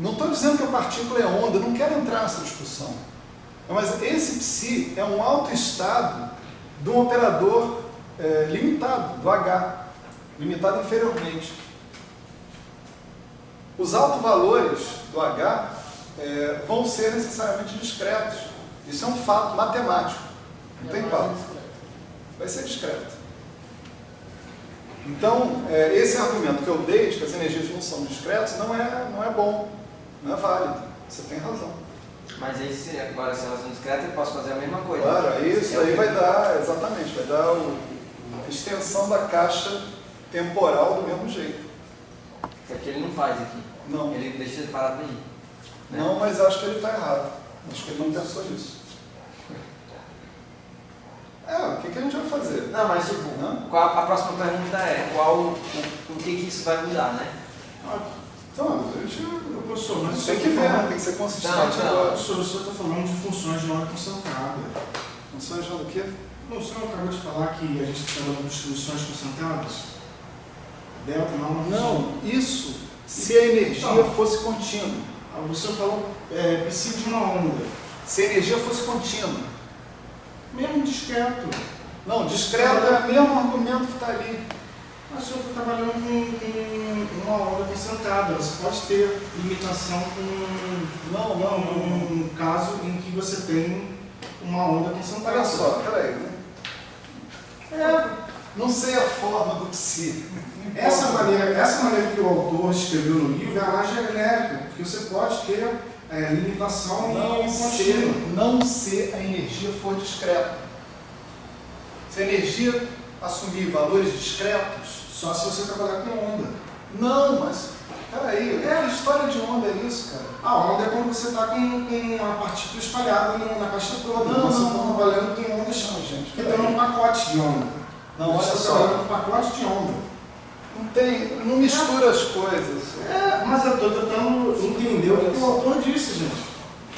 Não estou dizendo que a partícula é onda, não quero entrar nessa discussão. Mas esse psi é um autoestado de um operador limitado, do H, limitado inferiormente. Os autovalores do H vão ser necessariamente discretos. Isso é um fato matemático. Não tem papo. Vai ser discreto. Então, esse argumento que eu dei de que as energias não são discretas não é bom, não é válido. Você tem razão. Mas aí, agora, se elas são discretas, eu posso fazer a mesma coisa. Claro, isso aí vai dar, exatamente, vai dar a extensão da caixa temporal do mesmo jeito. Porque ele não faz aqui. Não. Ele deixa parado aí. Né? Não, mas acho que ele está errado. Acho que ele não pensou nisso. O que a gente vai fazer? Não, mas tipo, a próxima pergunta é o que isso vai mudar, né? Então, Professor, mas tem que ver, tem que ser consistente agora. O senhor está falando de funções de onda concentrada. Funções de onda o quê? O senhor acabou de falar que a gente está falando de distribuições concentradas? Delta não é uma função. Não, isso se a energia fosse contínua. O senhor falou precisa de uma onda. Se a energia fosse contínua. Mesmo discreto. Não, discreto é o mesmo argumento que está ali. Mas se eu estou trabalhando com uma onda concentrada, você pode ter limitação com um caso em que você tem uma onda concentrada. Olha só, peraí, né? Não sei a forma do psi. Essa maneira que o autor escreveu no livro é a mais genérica, porque você pode ter limitação não se a energia for discreta. Se a energia assumir valores discretos, só se você trabalhar com onda. Não, mas peraí, história de onda é isso, cara. A onda é quando você está com uma partícula espalhada na caixa toda. Não, você não, está não. trabalhando com ondas, gente, que tem um pacote de onda. Não, olha você está só. trabalhando com um pacote de onda. Não mistura as coisas. Mas eu estou tentando entender o que o autor disse, gente.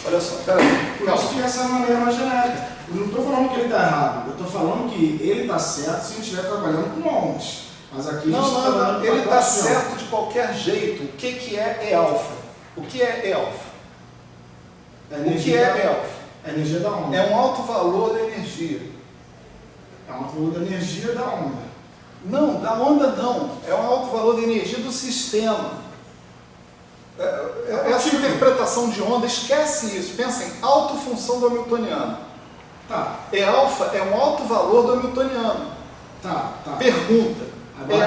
Olha só, peraí. Por isso que essa é a maneira mais genérica. Eu não estou falando que ele está errado, eu estou falando que ele está certo se a gente estiver trabalhando com ondas. Mas aqui a gente está trabalhando com ele está pacote de onda. certo de qualquer jeito. O que é E-alfa? O que é E-alfa? O que é E-alfa? É a energia da onda. É um alto valor da energia. É um alto valor da energia da onda. Não, da onda não. É um alto valor da energia do sistema. Essa interpretação de onda, esquece isso. Pensa em autofunção do hamiltoniano. Tá. E-alfa é um alto valor do hamiltoniano. Tá. Pergunta. Agora,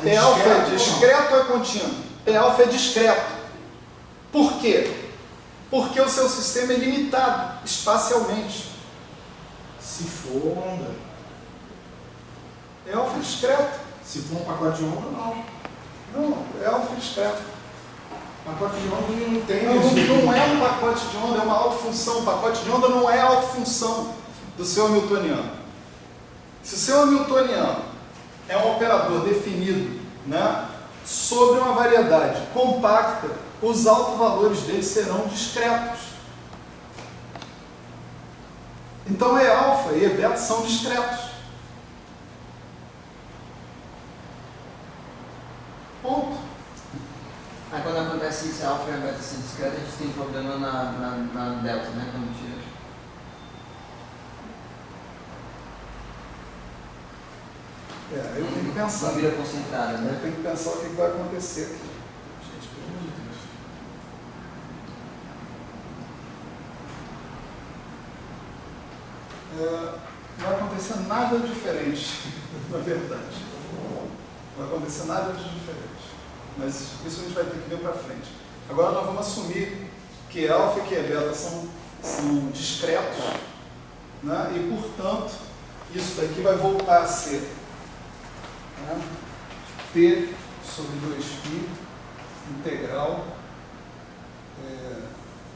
E-alfa é discreto ou é contínuo? E-alfa é discreto. Por quê? Porque o seu sistema é limitado espacialmente. Se for onda. E-alfa é discreto. Se for um pacote de onda, não. Não, E-alfa é discreto. Pacote de onda não tem energia. Não é um pacote de onda, é uma autofunção. O pacote de onda não é a autofunção do seu hamiltoniano. Se o seu hamiltoniano é um operador definido, né, sobre uma variedade compacta, os autovalores dele serão discretos. Então E-alfa e E-beta são discretos. Ponto. Aí quando acontece isso, a alfa e a beta sendo discreta, a gente tem problema na delta, né? Quando tira. Eu tenho que pensar. Não vira concentrada, né? Eu tenho que pensar o que vai acontecer aqui. Gente, pelo amor de Deus. Não vai acontecer nada diferente, na verdade. Não vai acontecer nada de diferente. Mas isso a gente vai ter que ver para frente. Agora nós vamos assumir que alfa e que beta são discretos, né? E, portanto, isso daqui vai voltar a ser, né, P sobre 2π integral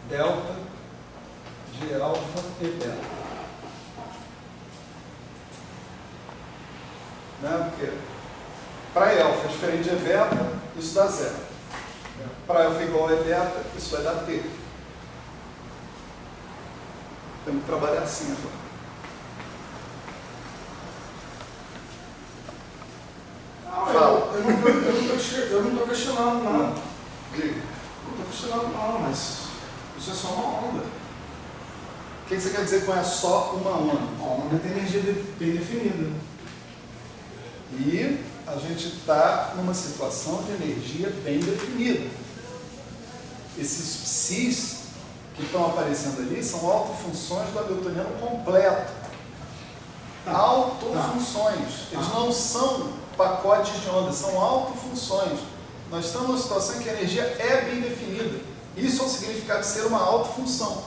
delta de alfa e beta. Né? Porque para alfa é diferente de E beta, isso dá zero. Para alfa igual a E beta, isso vai dar T. Temos que trabalhar assim agora. Eu não estou questionando, não. Diga. Não estou questionando, não, mas isso é só uma onda. O que você quer dizer com é só uma onda? A onda tem energia bem definida. E a gente está numa situação de energia bem definida. Esses psis que estão aparecendo ali são autofunções do hamiltoniano completo. Autofunções. Eles não são pacotes de onda, são autofunções. Nós estamos numa situação em que a energia é bem definida. Isso é o significado de ser uma autofunção.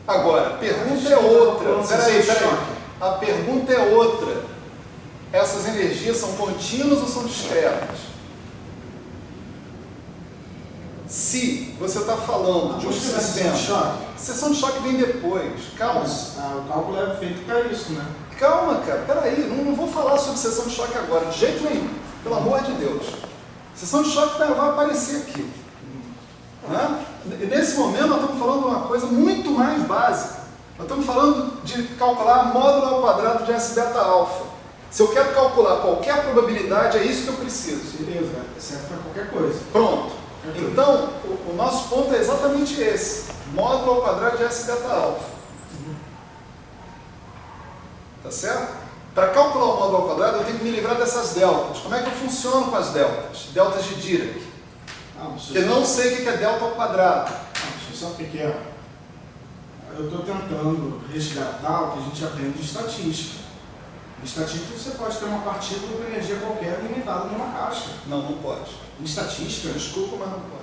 Agora, a pergunta é outra. Peraí. A pergunta é outra. Essas energias são contínuas ou são discretas? Se você está falando de um sistema... Sessão de choque vem depois. Calma. O cálculo é feito para isso, né? Calma, cara. Peraí. Não vou falar sobre sessão de choque agora. De jeito nenhum. Pelo amor de Deus. Sessão de choque vai aparecer aqui. Né? E nesse momento nós estamos falando de uma coisa muito mais básica. Nós estamos falando de calcular módulo ao quadrado de S beta alfa. Se eu quero calcular qualquer probabilidade, é isso que eu preciso. Beleza, serve para qualquer coisa. Pronto. Então, o nosso ponto é exatamente esse. Módulo ao quadrado de S beta alfa. Tá certo? Para calcular o módulo ao quadrado, eu tenho que me livrar dessas deltas. Como é que eu funciono com as deltas? Deltas de Dirac. Eu não sei o que é delta ao quadrado. Você sabe o que é? Eu estou tentando resgatar o que a gente aprende de estatística. Em estatística, você pode ter uma partícula com energia qualquer limitada numa caixa. Não, não pode. Em estatística, Desculpa, mas não pode.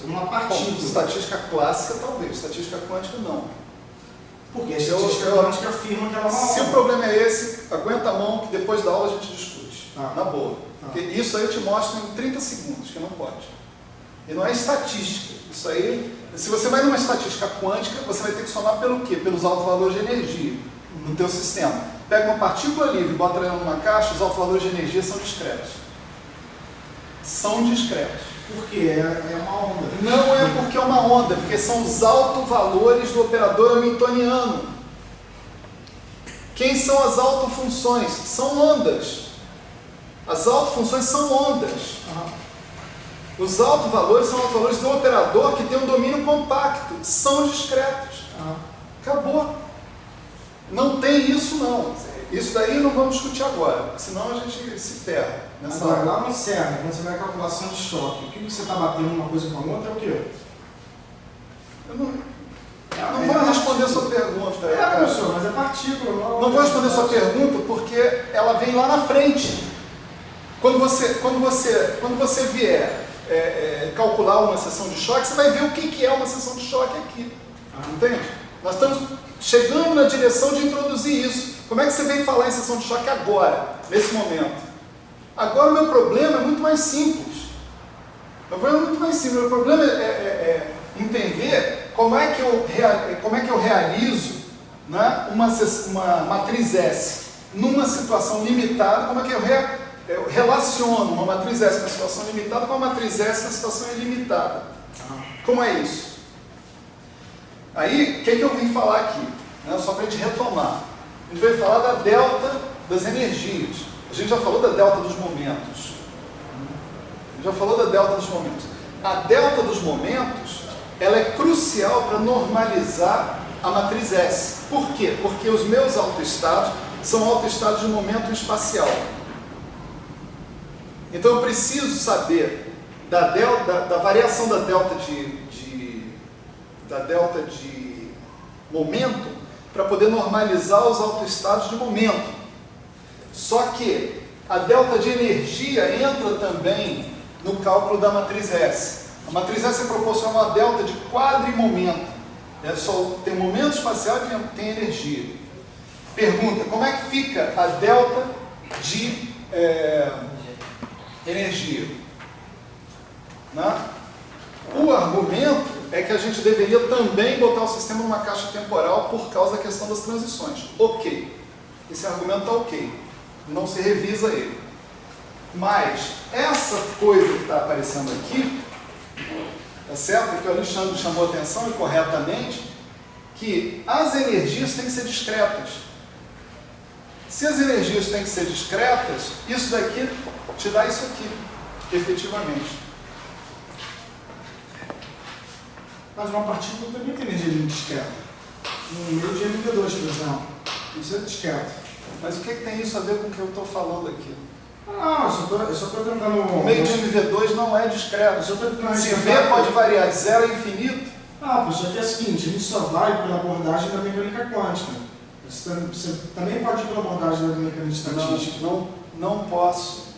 Uma partícula. Bom, estatística clássica, talvez. Estatística quântica, não. Porque a estatística quântica afirma que ela é uma Se o problema é esse, aguenta a mão que depois da aula a gente discute. Tá. Na boa. Porque isso aí eu te mostro em 30 segundos, que não pode. E não é estatística. Isso aí, se você vai numa estatística quântica, você vai ter que somar pelo quê? Pelos altos valores de energia no teu sistema. Pega uma partícula livre e bota ela numa caixa, os altos valores de energia são discretos. São discretos. Porque é uma onda. Não é porque é uma onda, porque são os autovalores do operador hamiltoniano. Quem são as autofunções? São ondas. As autofunções são ondas. Os autovalores são autovalores do operador que tem um domínio compacto. São discretos. Acabou. Não tem isso não. Isso daí não vamos discutir agora, senão a gente se ferra. Agora, lá no CERN, quando você vai a calculação de choque, o que você está batendo uma coisa com a outra é o quê? Eu não vou responder a sua pergunta. Professor, mas é partícula. Não vou responder a sua pergunta porque ela vem lá na frente. Quando você vier calcular uma seção de choque, você vai ver o que é uma seção de choque aqui. Entende? Nós estamos chegando na direção de introduzir isso. Como é que você vem falar em seção de choque agora, nesse momento? Agora o meu problema é muito mais simples. O meu problema é entender como é que eu realizo, né, uma matriz S numa situação limitada, como é que eu relaciono uma matriz S na situação limitada com uma matriz S na situação ilimitada. Como é isso? Aí, o que eu vim falar aqui? Né, só para a gente retomar. A gente veio falar da delta das energias. A gente já falou da delta dos momentos. A delta dos momentos, ela é crucial para normalizar a matriz S. Por quê? Porque os meus autoestados são autoestados de momento espacial. Então eu preciso saber da variação da delta de momento para poder normalizar os autoestados de momento. Só que a delta de energia entra também no cálculo da matriz S. A matriz S é proporcional a delta de quadrimomento. Tem momento espacial e tem energia. Pergunta, como é que fica a delta de energia? Né? O argumento é que a gente deveria também botar o sistema numa caixa temporal por causa da questão das transições. Ok. Esse argumento está ok. Não se revisa ele. Mas essa coisa que está aparecendo aqui, tá certo? Que o Alexandre chamou a atenção e corretamente, que as energias têm que ser discretas. Se as energias têm que ser discretas, isso daqui te dá isso aqui, efetivamente. Mas uma partícula também tem energia discreta. No meio de MV2, por exemplo. Isso é discreto. Mas o que tem isso a ver com o que eu estou falando aqui? Eu só estou tentando... O meio de MV2 não é discreto. Se V pode variar de 0 a infinito. Professor, que é o seguinte, a gente só vai pela abordagem da mecânica quântica. Você também pode ir pela abordagem da mecânica estatística. Não posso.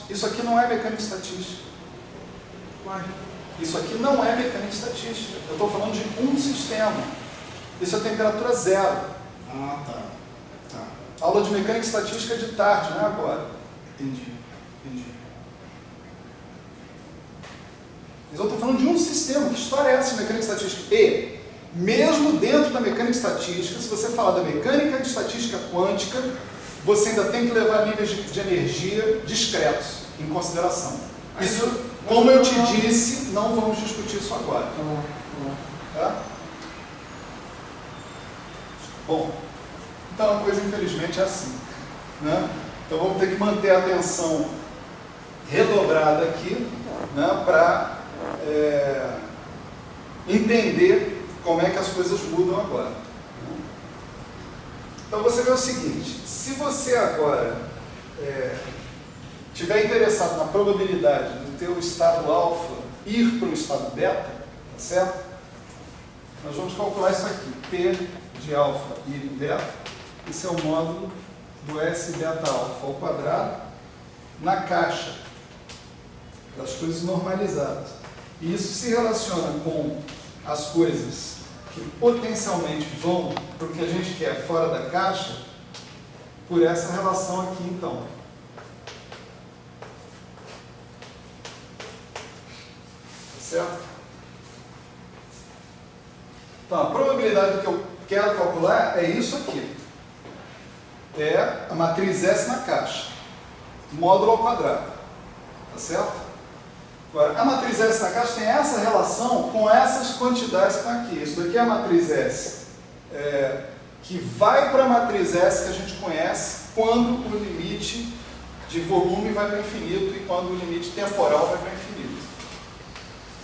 Isso aqui não é mecânica estatística. Isso aqui não é mecânica estatística. Eu estou falando de um sistema. Isso é temperatura zero. Tá. Aula de mecânica estatística é de tarde, não é agora. Entendi. Mas eu estou falando de um sistema. Que história é essa de mecânica estatística? E, mesmo dentro da mecânica estatística, se você falar da mecânica de estatística quântica, você ainda tem que levar níveis de energia discretos em consideração. Isso, como eu te disse, não vamos discutir isso agora. Tá? Bom, então a coisa infelizmente é assim. Né? Então vamos ter que manter a atenção redobrada aqui, né, para entender como é que as coisas mudam agora. Então você vê o seguinte, se você agora estiver interessado na probabilidade do teu estado alfa ir para o estado beta, tá certo? Nós vamos calcular isso aqui, P de alfa e beta, esse é o módulo do S beta alfa ao quadrado na caixa, das coisas normalizadas. E isso se relaciona com as coisas que potencialmente vão para o que a gente quer fora da caixa, por essa relação aqui, então. Certo? Então, a probabilidade que eu quero calcular é isso aqui. É a matriz S na caixa, módulo ao quadrado. Tá certo? Agora, a matriz S na caixa tem essa relação com essas quantidades que estão aqui. Isso daqui é a matriz S, que vai para a matriz S que a gente conhece quando o limite de volume vai para o infinito e quando o limite temporal vai para o infinito.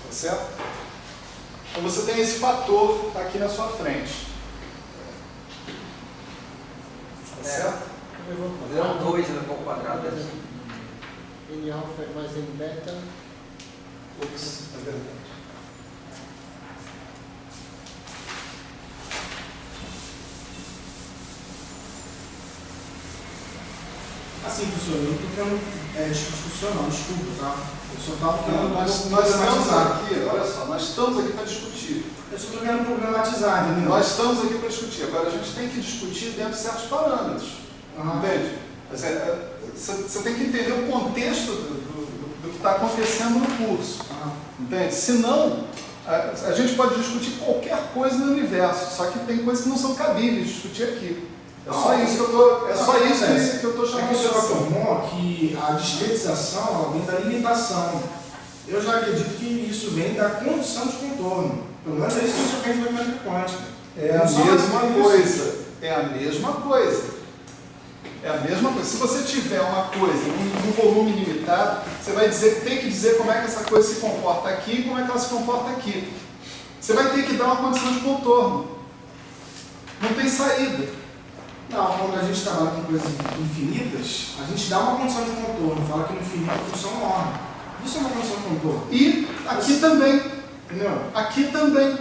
Tá certo? Então você tem esse fator aqui na sua frente. Tá certo? Fazer 2 elevado ao quadrado. N alfa mais N beta. Ups, é verdade. Assim, professor, eu não estou querendo discussão não, desculpa, tá? Eu só estava querendo Nós estamos aqui, olha só, nós estamos aqui para discutir. Eu só estou querendo problematizar, entendeu? Nós estamos aqui para discutir. Agora a gente tem que discutir dentro de certos parâmetros. Entende? Você tem que entender o contexto do que está acontecendo no curso. Entende? Senão, a gente pode discutir qualquer coisa no universo, só que tem coisas que não são cabíveis de discutir aqui. É só isso que eu estou chamando de atenção. atenção. Afirmou que a discretização ela vem da limitação. Eu já acredito que isso vem da condição de contorno. Pelo menos é isso que eu aprendo na mecânica quântica. É a mesma coisa. É a mesma coisa. É a mesma coisa. Se você tiver uma coisa, um volume limitado, você vai ter que dizer como é que essa coisa se comporta aqui e como é que ela se comporta aqui. Você vai ter que dar uma condição de contorno. Não tem saída. Não, quando a gente trabalha com coisas infinitas, a gente dá uma condição de contorno, fala que no infinito a função morre. Isso é uma condição de contorno. E aqui também. Entendeu? Aqui também.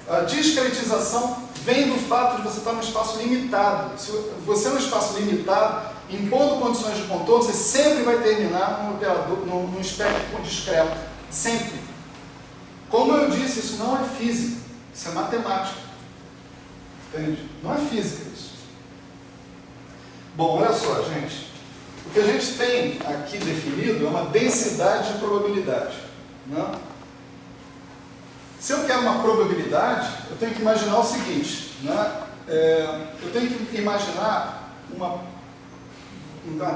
A discretização vem do fato de você estar num espaço limitado. Se você é num espaço limitado, impondo condições de contorno, você sempre vai terminar num espectro discreto. Sempre. Como eu disse, isso não é física, isso é matemática. Entende? Não é física isso. Bom, olha só, gente. O que a gente tem aqui definido é uma densidade de probabilidade. Né? Se eu quero uma probabilidade, eu tenho que imaginar o seguinte. Né? Eu tenho que imaginar uma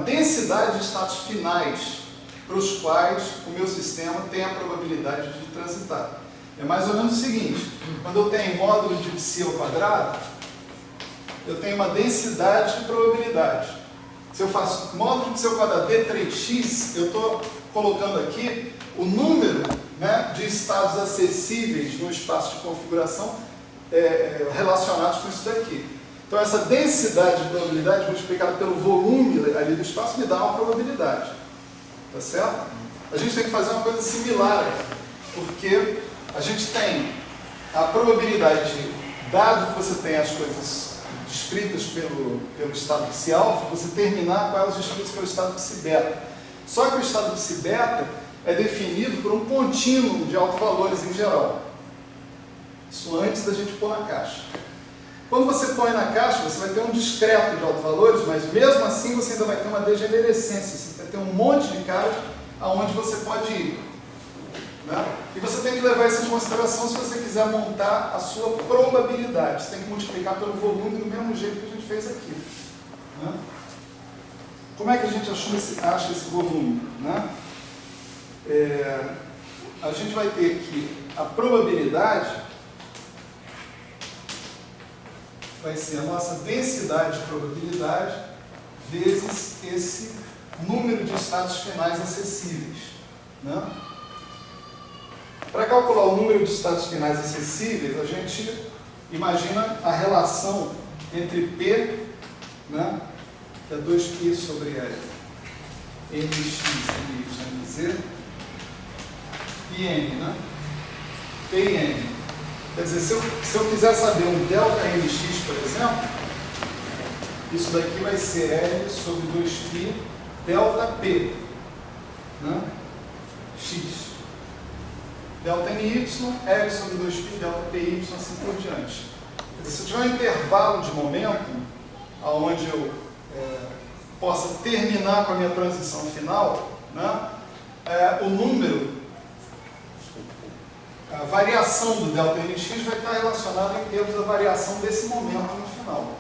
densidade de estados finais para os quais o meu sistema tem a probabilidade de transitar. É mais ou menos o seguinte, quando eu tenho módulo de psi ao quadrado, eu tenho uma densidade de probabilidade. Se eu faço módulo de psi ao quadrado d3x, eu estou colocando aqui o número, né, de estados acessíveis no espaço de configuração relacionados com isso daqui. Então essa densidade de probabilidade multiplicada pelo volume ali do espaço me dá uma probabilidade. Tá certo? A gente tem que fazer uma coisa similar, porque a gente tem a probabilidade, dado que você tem as coisas descritas pelo estado psi alfa, você terminar com elas descritas pelo estado psi beta. Só que o estado psi beta é definido por um contínuo de autovalores em geral. Isso antes da gente pôr na caixa. Quando você põe na caixa, você vai ter um discreto de autovalores, mas mesmo assim você ainda vai ter uma degenerescência. Você vai ter um monte de casos aonde você pode ir. Né? E você tem que levar isso em consideração se você quiser montar a sua probabilidade. Você tem que multiplicar pelo volume do mesmo jeito que a gente fez aqui. Né? Como é que a gente acha esse volume? Né? A gente vai ter que a probabilidade vai ser a nossa densidade de probabilidade vezes esse número de estados finais acessíveis. Né? Para calcular o número de estados finais acessíveis, a gente imagina a relação entre P, né, que é 2π sobre L, nx, ny, nz, e n, né? P e n. Quer dizer, se eu quiser saber um delta nx, por exemplo, isso daqui vai ser L sobre 2π delta P, né? X. Delta ny, L sobre 2π delta py, assim por diante. Quer dizer, se eu tiver um intervalo de momento, onde eu possa terminar com a minha transição final, né? O número, a variação do delta nx vai estar relacionada em termos da variação desse momento no final.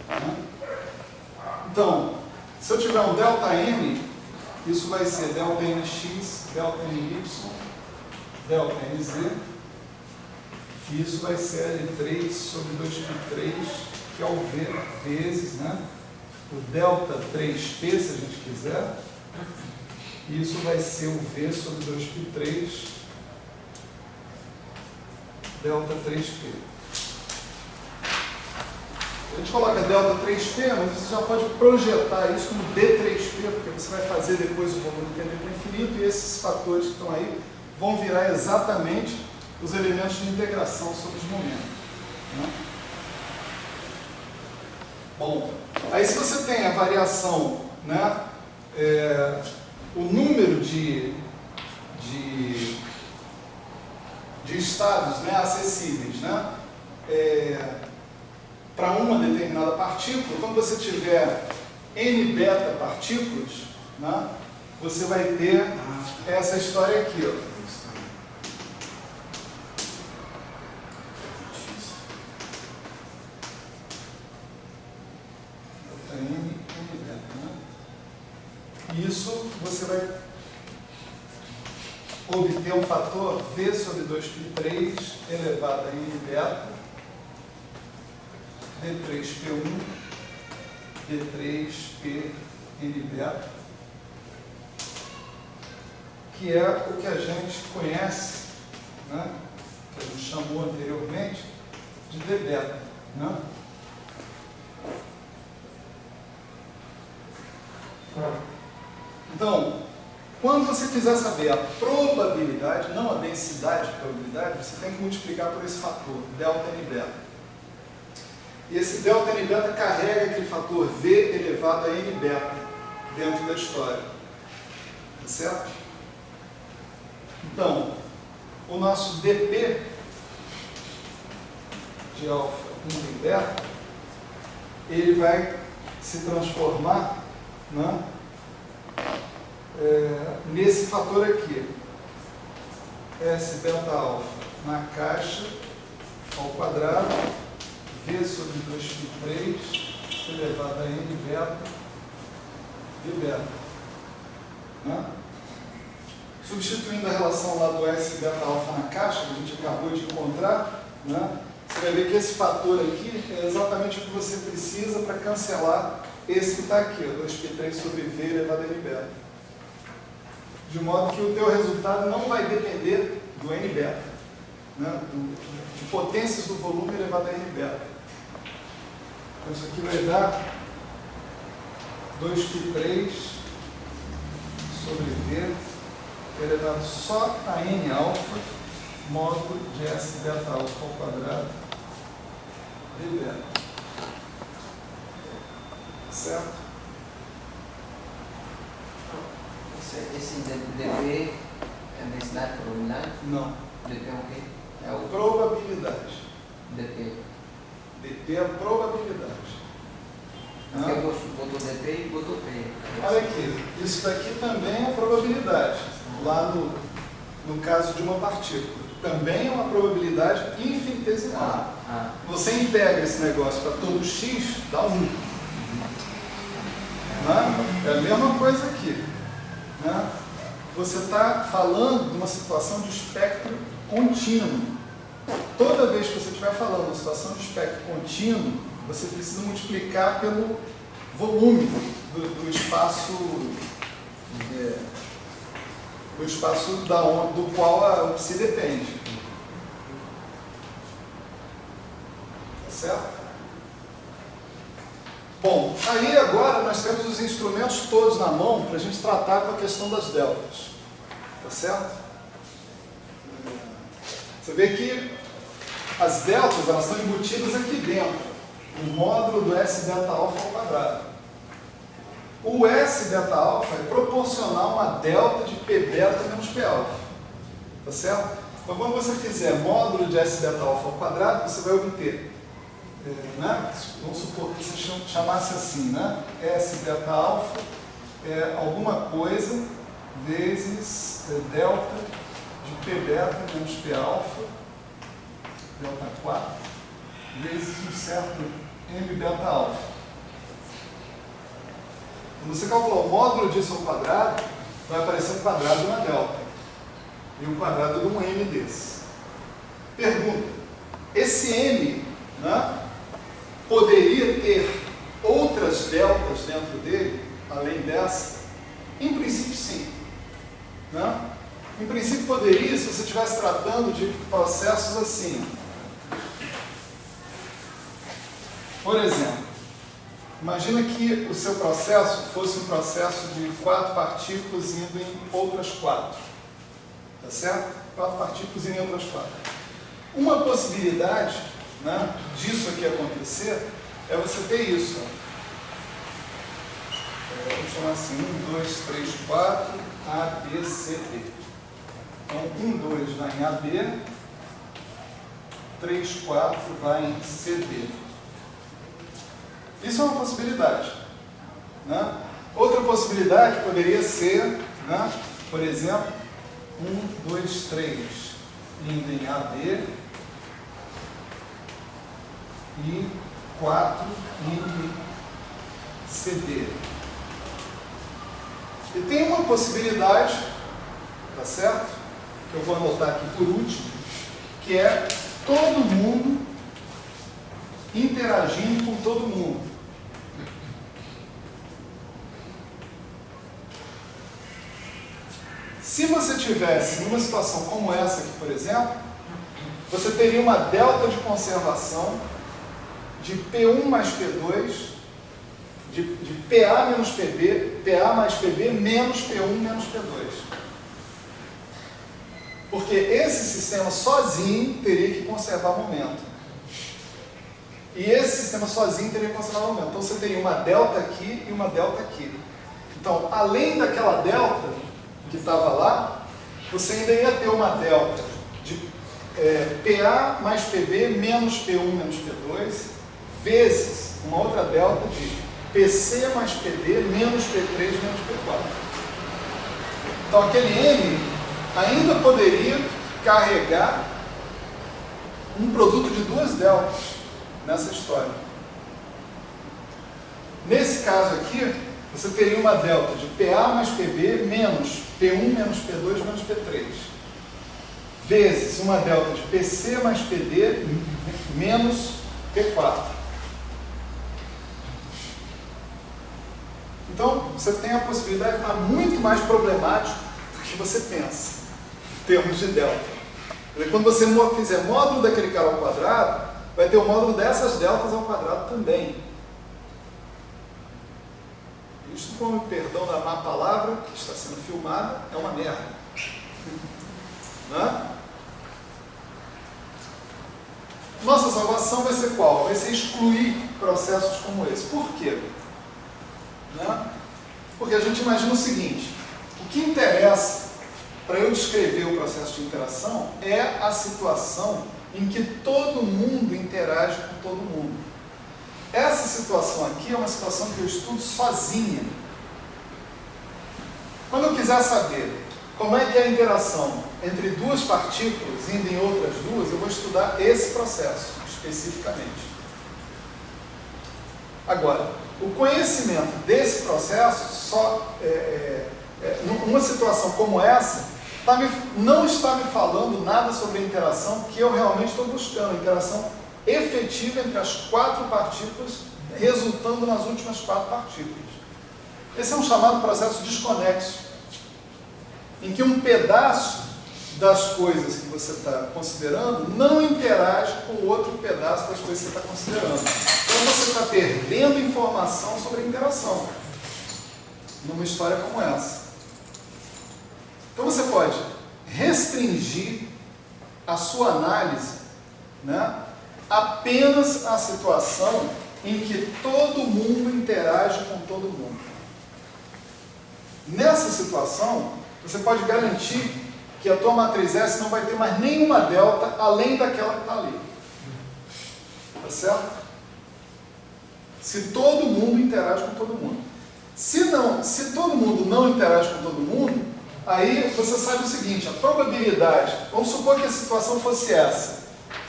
Né? Então, se eu tiver um delta n, isso vai ser delta nx, delta ny, delta nz, e isso vai ser L3 sobre 2π3, que é o V vezes, né? O delta 3p, se a gente quiser, e isso vai ser o V sobre 2π3, delta 3p. A gente coloca delta 3p, mas você já pode projetar isso como D3p, porque você vai fazer depois o volume tendendo para infinito, e esses fatores que estão aí vão virar exatamente os elementos de integração sobre os momentos. Né? Bom, aí se você tem a variação, né, o número de estados, né, acessíveis, né, para uma determinada partícula, quando você tiver n beta partículas, né, você vai ter essa história aqui, ó. Isso você vai obter um fator V sobre 2π3 elevado a n beta, D3P1, D3P n beta, que é o que a gente conhece, né, que a gente chamou anteriormente de D beta. Né? Então, quando você quiser saber a probabilidade, não a densidade de probabilidade, você tem que multiplicar por esse fator, delta n beta. E esse delta n beta carrega aquele fator V elevado a n beta dentro da história. Tá certo? Então, o nosso dp de alfa em beta, ele vai se transformar, né, nesse fator aqui, S delta alfa na caixa ao quadrado, V sobre 2π3 elevado a n beta de beta. Né? Substituindo a relação lá do S beta alfa na caixa, que a gente acabou de encontrar, né, você vai ver que esse fator aqui é exatamente o que você precisa para cancelar esse que está aqui, 2π3 sobre V elevado a n beta. De modo que o teu resultado não vai depender do n beta, né, de potências do volume elevado a n beta. Então isso aqui vai dar 2π3 sobre V elevado só a n alfa, módulo de S beta alfa ao quadrado de beta. Certo? Esse dp é densidade, probabilidade? Não. dp é o quê? É o Probabilidade. dp. dp é a probabilidade. Porque eu botou dp e botou p. Olha aqui, isso daqui também é probabilidade. Lá no caso de uma partícula. Também é uma probabilidade infinitesimal. Você integra esse negócio para todo x, dá 1. Né? É a mesma coisa aqui. Né? Você está falando de uma situação de espectro contínuo. Toda vez que você estiver falando de uma situação de espectro contínuo, você precisa multiplicar pelo volume do espaço no espaço do qual o psi depende. Tá certo? Bom, aí agora nós temos os instrumentos todos na mão para a gente tratar com a questão das deltas. Tá certo? Você vê que as deltas, elas estão embutidas aqui dentro, no módulo do S beta alfa ao quadrado. O S beta alfa é proporcional a uma delta de P beta menos P alfa. Tá certo? Então, quando você fizer módulo de S beta alfa ao quadrado, você vai obter, né? Vamos supor que você chamasse assim, né? S beta alfa é alguma coisa vezes delta de P beta menos P alfa, delta 4, vezes um certo M beta alfa. Quando você calcular o módulo disso ao quadrado, vai aparecer um quadrado de uma delta e um quadrado de um M desse. Pergunta: esse M, né, poderia ter outras deltas dentro dele, além dessa? Em princípio, sim. Né? Em princípio, poderia, se você estivesse tratando de processos assim. Por exemplo, imagina que o seu processo fosse um processo de 4 partículas indo em outras 4. Tá certo? 4 partículas indo em outras 4. Uma possibilidade, né, disso aqui acontecer é você ter isso. Vamos chamar assim: 1, 2, 3, 4, A, B, C, D. Então, 1, 2 vai em AB, 3, 4 vai em CD. Isso é uma possibilidade. Né? Outra possibilidade poderia ser, né, por exemplo, 1, 2, 3 indo em AB e 4 indo em CD. E tem uma possibilidade, tá certo? Que eu vou anotar aqui por último, que é todo mundo interagindo com todo mundo. Se você tivesse numa situação como essa aqui, por exemplo, você teria uma delta de conservação de P1 mais P2, de PA menos PB, PA mais PB menos P1 menos P2. Porque esse sistema sozinho teria que conservar momento. E esse sistema sozinho teria que conservar momento. Então você teria uma delta aqui e uma delta aqui. Então, além daquela delta que estava lá, você ainda ia ter uma delta de PA mais PB menos P1 menos P2, vezes uma outra delta de PC mais PD menos P3 menos P4. Então aquele M ainda poderia carregar um produto de duas deltas nessa história. Nesse caso aqui, você teria uma delta de PA mais PB menos P1 menos P2 menos P3, vezes uma delta de PC mais PD menos P4. Então, você tem a possibilidade de estar muito mais problemático do que você pensa, em termos de delta. Quando você fizer módulo daquele cara ao quadrado, vai ter o módulo dessas deltas ao quadrado também. Isso, com o perdão da má palavra, que está sendo filmada, é uma merda. Né? Nossa salvação vai ser qual? Vai ser excluir processos como esse. Por quê? Né? Porque a gente imagina o seguinte: o que interessa para eu descrever o processo de interação é a situação em que todo mundo interage com todo mundo. Essa situação aqui é uma situação que eu estudo sozinha. Quando eu quiser saber como é que é a interação entre duas partículas indo em outras duas, eu vou estudar esse processo especificamente. Agora, o conhecimento desse processo, numa situação como essa, não está me falando nada sobre a interação que eu realmente estou buscando, a interação efetiva entre as 4 partículas, resultando nas últimas 4 partículas. Esse é um chamado processo desconexo. em que um pedaço das coisas que você está considerando não interage com o outro pedaço das coisas que você está considerando. Então você está perdendo informação sobre a interação numa história como essa. Então você pode restringir a sua análise, né, apenas à situação em que todo mundo interage com todo mundo. Nessa situação, você pode garantir que a tua matriz S não vai ter mais nenhuma delta além daquela que está ali. Tá certo? Se todo mundo interage com todo mundo. Se todo mundo não interage com todo mundo, aí você sabe o seguinte, a probabilidade, vamos supor que a situação fosse essa,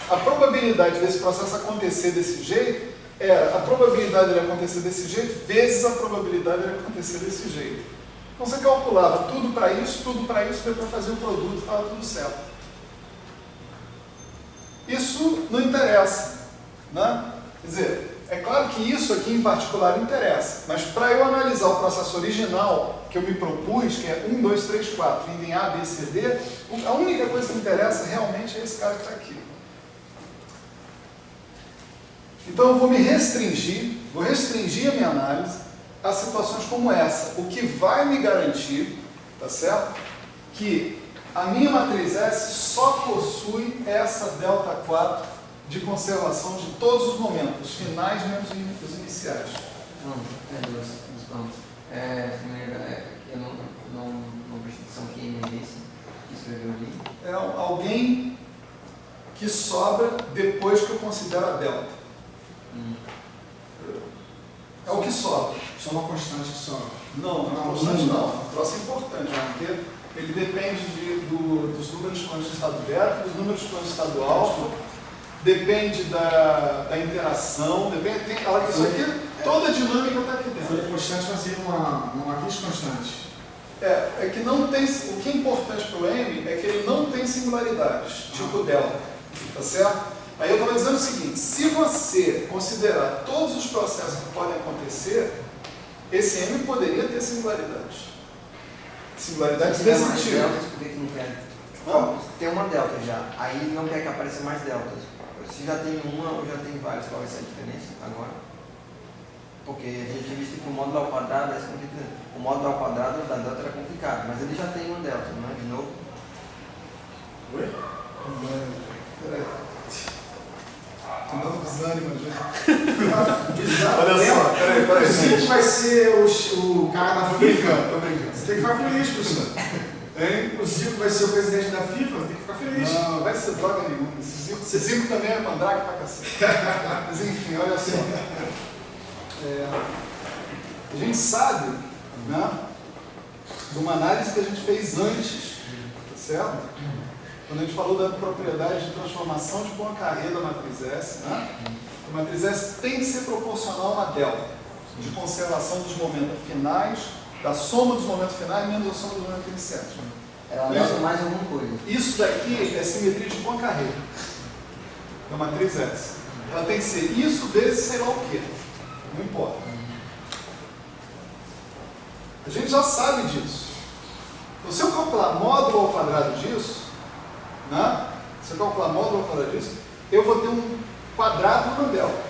a probabilidade desse processo acontecer desse jeito era a probabilidade de ele acontecer desse jeito vezes a probabilidade de ele acontecer desse jeito. Então você calculava tudo para isso, deu para fazer o produto, estava tudo certo. Isso não interessa, né? Quer dizer, é claro que isso aqui em particular interessa, mas para eu analisar o processo original que eu me propus, que é 1, 2, 3, 4, indo em A, B, C, D, a única coisa que me interessa realmente é esse cara que está aqui. Então eu vou restringir a minha análise a situações como essa, o que vai me garantir, tá certo? Que a minha matriz S só possui essa delta 4 de conservação de todos os momentos, os finais menos os iniciais. Dois pontos. Primeiro, eu não prestei atenção que N é esse que escreveu ali. É alguém que sobra depois que eu considero a delta. É o que sobra. Só uma constante que sobra. Não, constante não. O troço é importante, porque ele depende dos números quânticos de estado beta, dos números quânticos de estado alfa, depende da interação, isso aqui, toda a dinâmica está aqui dentro. Folha constante vai ser uma matriz constante. É que não tem, o que é importante para o M é que ele não tem singularidades, tipo delta, tá certo? Aí eu estava dizendo o seguinte, se você considerar todos os processos que podem acontecer, esse M poderia ter singularidades. Singularidades desse tipo. Deltas, por que não quer? Não, tem uma delta já, aí não quer que apareça mais deltas. Se já tem uma ou já tem várias, qual vai ser a diferença agora? Porque a gente tinha visto que o módulo ao quadrado, o módulo ao quadrado da delta era complicado, mas ele já tem uma delta, não é? De novo? Oi? Peraí. Tô dando desânimo, gente. Olha só, peraí. O Zico vai ser o cara da Tô FIFA. brincando. Você tem que ficar feliz, professor. Hein? O Zico vai ser o presidente da FIFA, tem que ficar feliz. Não, vai ser droga nenhuma. Esse Zico também é mandrake pra cacete. Mas enfim, olha só. A gente sabe, né, de uma análise que a gente fez antes, tá certo? Quando a gente falou da propriedade de transformação de Poincaré da matriz S, né? A matriz S tem que ser proporcional a uma delta de conservação dos momentos finais, da soma dos momentos finais menos a soma dos momentos iniciais. Ela delta mais alguma coisa. Isso daqui é simetria de Poincaré da matriz S. Ela tem que ser isso vezes sei lá o quê. Não importa. A gente já sabe disso. Então, se eu calcular módulo ao quadrado disso, né? Se eu calcular módulo ao quadrado disso, eu vou ter um quadrado no delta.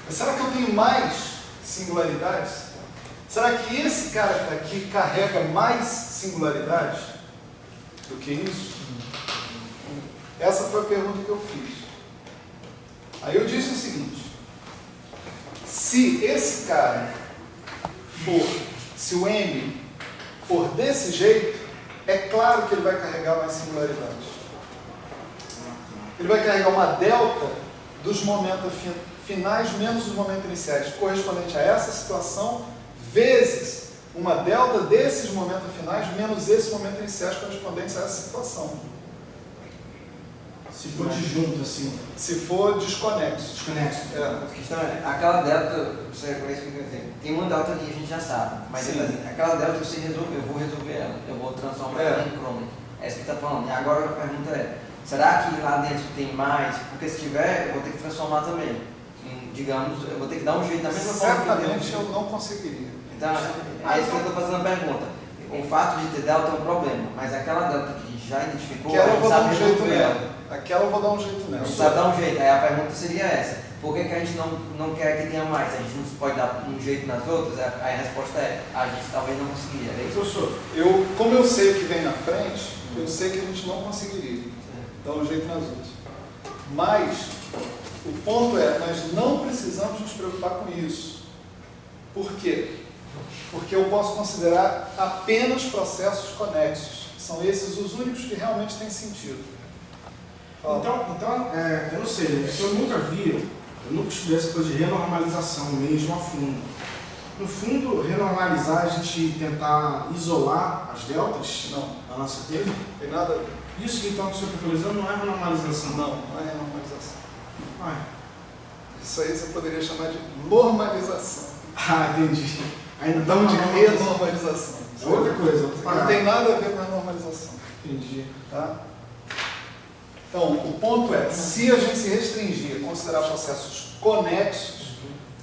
Mas será que eu tenho mais singularidades? Será que esse cara que está aqui carrega mais singularidades do que isso? Essa foi a pergunta que eu fiz. Aí eu disse o seguinte: se esse cara se o M for desse jeito, é claro que ele vai carregar mais singularidades. Ele vai carregar uma delta dos momentos finais menos dos momentos iniciais, correspondente a essa situação, vezes uma delta desses momentos finais menos esses momentos iniciais correspondentes a essa situação. Se for disjunto, assim. Se for desconexo. Desconexo. A questão é, aquela delta, você reconhece o que eu tenho. Tem uma delta que a gente já sabe, mas aquela delta eu vou resolver ela, eu vou transformar ela em crônica. É isso que está falando. E agora a pergunta é, será que lá dentro tem mais? Porque se tiver, eu vou ter que transformar também. Digamos, eu vou ter que dar um jeito da mesma forma que certamente eu não conseguiria. Então, é isso que eu estou fazendo a pergunta. o fato de ter delta é um problema, mas aquela delta que já identificou, Aquela a eu gente vou dar um sabe jeito resolver ela. nela. Aquela eu vou dar um jeito A nela. gente sabe dar um jeito. Aí a pergunta seria essa: por que a gente não quer que tenha mais? A gente não pode dar um jeito nas outras? Aí a resposta é: a gente talvez não conseguiria. É isso? Professor, Como eu sei o que vem na frente, eu sei que a gente não conseguiria dar um jeito nas outras. Mas o ponto é, nós não precisamos nos preocupar com isso. Por quê? Porque eu posso considerar apenas processos conexos. São esses os únicos que realmente têm sentido. então eu não sei, é que eu nunca estudei essa coisa de renormalização mesmo a fundo. No fundo, renormalizar, a gente tentar isolar as deltas Não, da nossa teia. tem nada a ver. Isso então que o senhor está utilizando não é renormalização. Não é renormalização. Ah, Isso aí você poderia chamar de normalização. entendi. Ainda Não de uma renormalização. outra coisa. Não tem nada a ver com a normalização. Entendi. Tá? Então, o ponto é, se a gente se restringir a considerar processos conexos,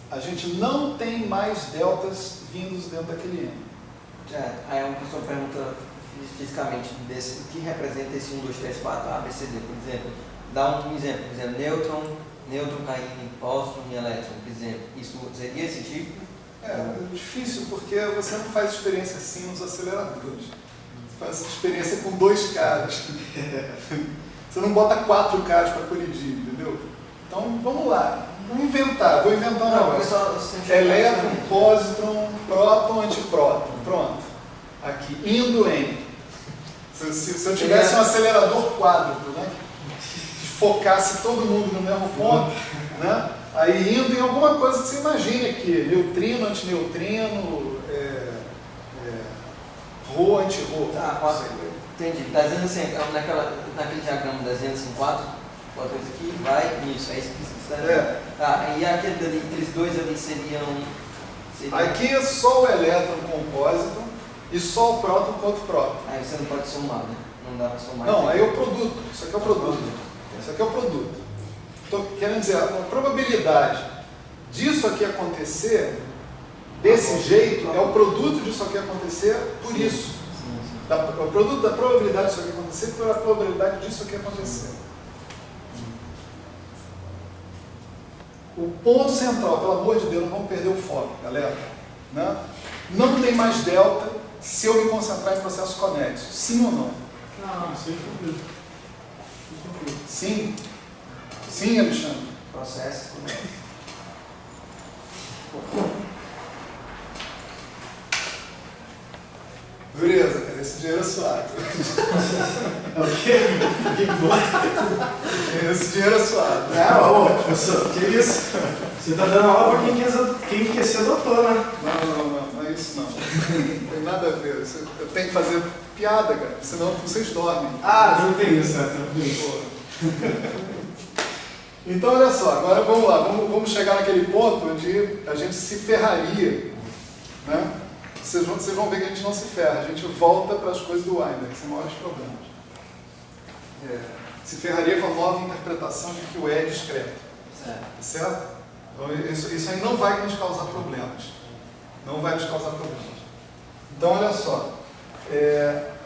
a gente não tem mais deltas vindos dentro daquele M. Aí uma pessoa pergunta fisicamente o que representa esse 1, 2, 3, 4, A, B, C, D, por exemplo. Dá um exemplo, por exemplo, nêutron caindo, pósitron e elétron, por exemplo. Isso seria esse tipo? É difícil porque você não faz experiência assim nos aceleradores. Você faz experiência com 2 caras. Você não bota 4 caras para colidir, entendeu? Então, vamos lá. Vou inventar um negócio. Elétron, pósitron, próton, antipróton. Pronto. Aqui, indo em. Se eu tivesse um acelerador quádruplo, né? Que focasse todo mundo no mesmo ponto, né? Aí indo em alguma coisa que você imagine aqui, neutrino, antineutrino, Rho, anti-Rho. Entendi. Está dizendo assim, naquele diagrama desenhando assim, 4 coisas aqui, vai nisso, é isso que você está dizendo. E aqueles dois ali seriam... Aqui é só o elétron com o pósitron e só o próton com outro próton. Aí você não pode somar, né? Não dá para somar. Não, aí é o produto. Isso aqui é o produto. Isso aqui é o produto. Estou querendo dizer, a probabilidade disso aqui acontecer desse jeito é o produto disso aqui acontecer por isso. O produto da probabilidade disso aqui acontecer pela probabilidade disso aqui acontecer. O ponto central, pelo amor de Deus, não vamos perder o foco, galera. Né? Não tem mais delta se eu me concentrar em processos conexos. Sim ou não? Não, isso aí é tranquilo. Sim? Sim, Alexandre? Processos conexos. Beleza, cara, esse dinheiro é suave. O que foi? Esse dinheiro é suave. Professor, que isso? Você está dando aula para quem quer ser doutor, né? Não é isso não. Não tem nada a ver. Eu tenho que fazer piada, cara, senão vocês dormem. Não tem isso, tranquilo. Então, olha só, agora vamos lá, vamos chegar naquele ponto onde a gente se ferraria, né? Vocês vão ver que a gente não se ferra, a gente volta para as coisas do Weinberg, sem maiores problemas. Se ferraria com a nova interpretação de que o E é discreto. Certo? Então, isso aí não vai nos causar problemas. Não vai nos causar problemas. Então, olha só,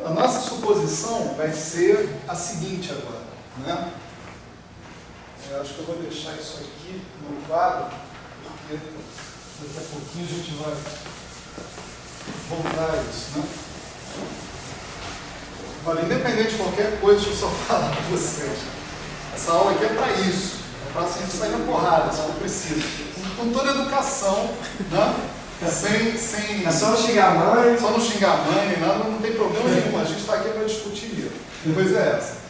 a nossa suposição vai ser a seguinte agora, né? Eu acho que eu vou deixar isso aqui no quadro, porque daqui a pouquinho a gente vai voltar a isso, né? Olha, independente de qualquer coisa, deixa eu só falar para vocês. Essa aula aqui é para isso. É para a gente sair na porrada, se for preciso. Com toda a educação, né? Sem... É só não xingar a mãe. Só não xingar a mãe, nem nada, não tem problema nenhum. A gente está aqui para discutir mesmo. A coisa é essa.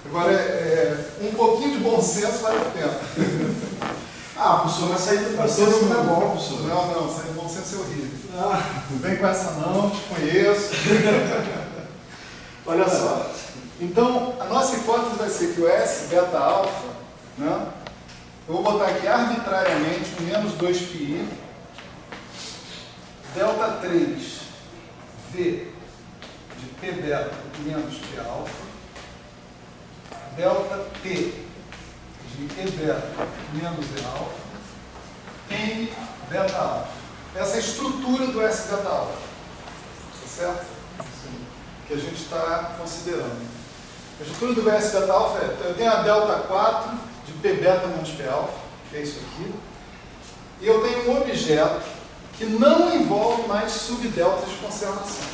Agora, um pouquinho de bom senso vale a pena. Professor, mas sair do bom senso não é bom, professor. Não, sair do bom senso é horrível. Não vem com essa não, te conheço. Olha só. Então, a nossa hipótese vai ser que o S, beta alfa, né? Eu vou botar aqui arbitrariamente um menos 2πi, delta 3, V de P beta menos P alfa, delta T de E beta menos E alfa, N beta alfa. Essa é a estrutura do S beta alfa. Tá certo? que a gente está considerando. A estrutura do VS beta alfa é, eu tenho a delta 4 de P beta menos P alfa, que é isso aqui, e eu tenho um objeto que não envolve mais subdeltas de conservação.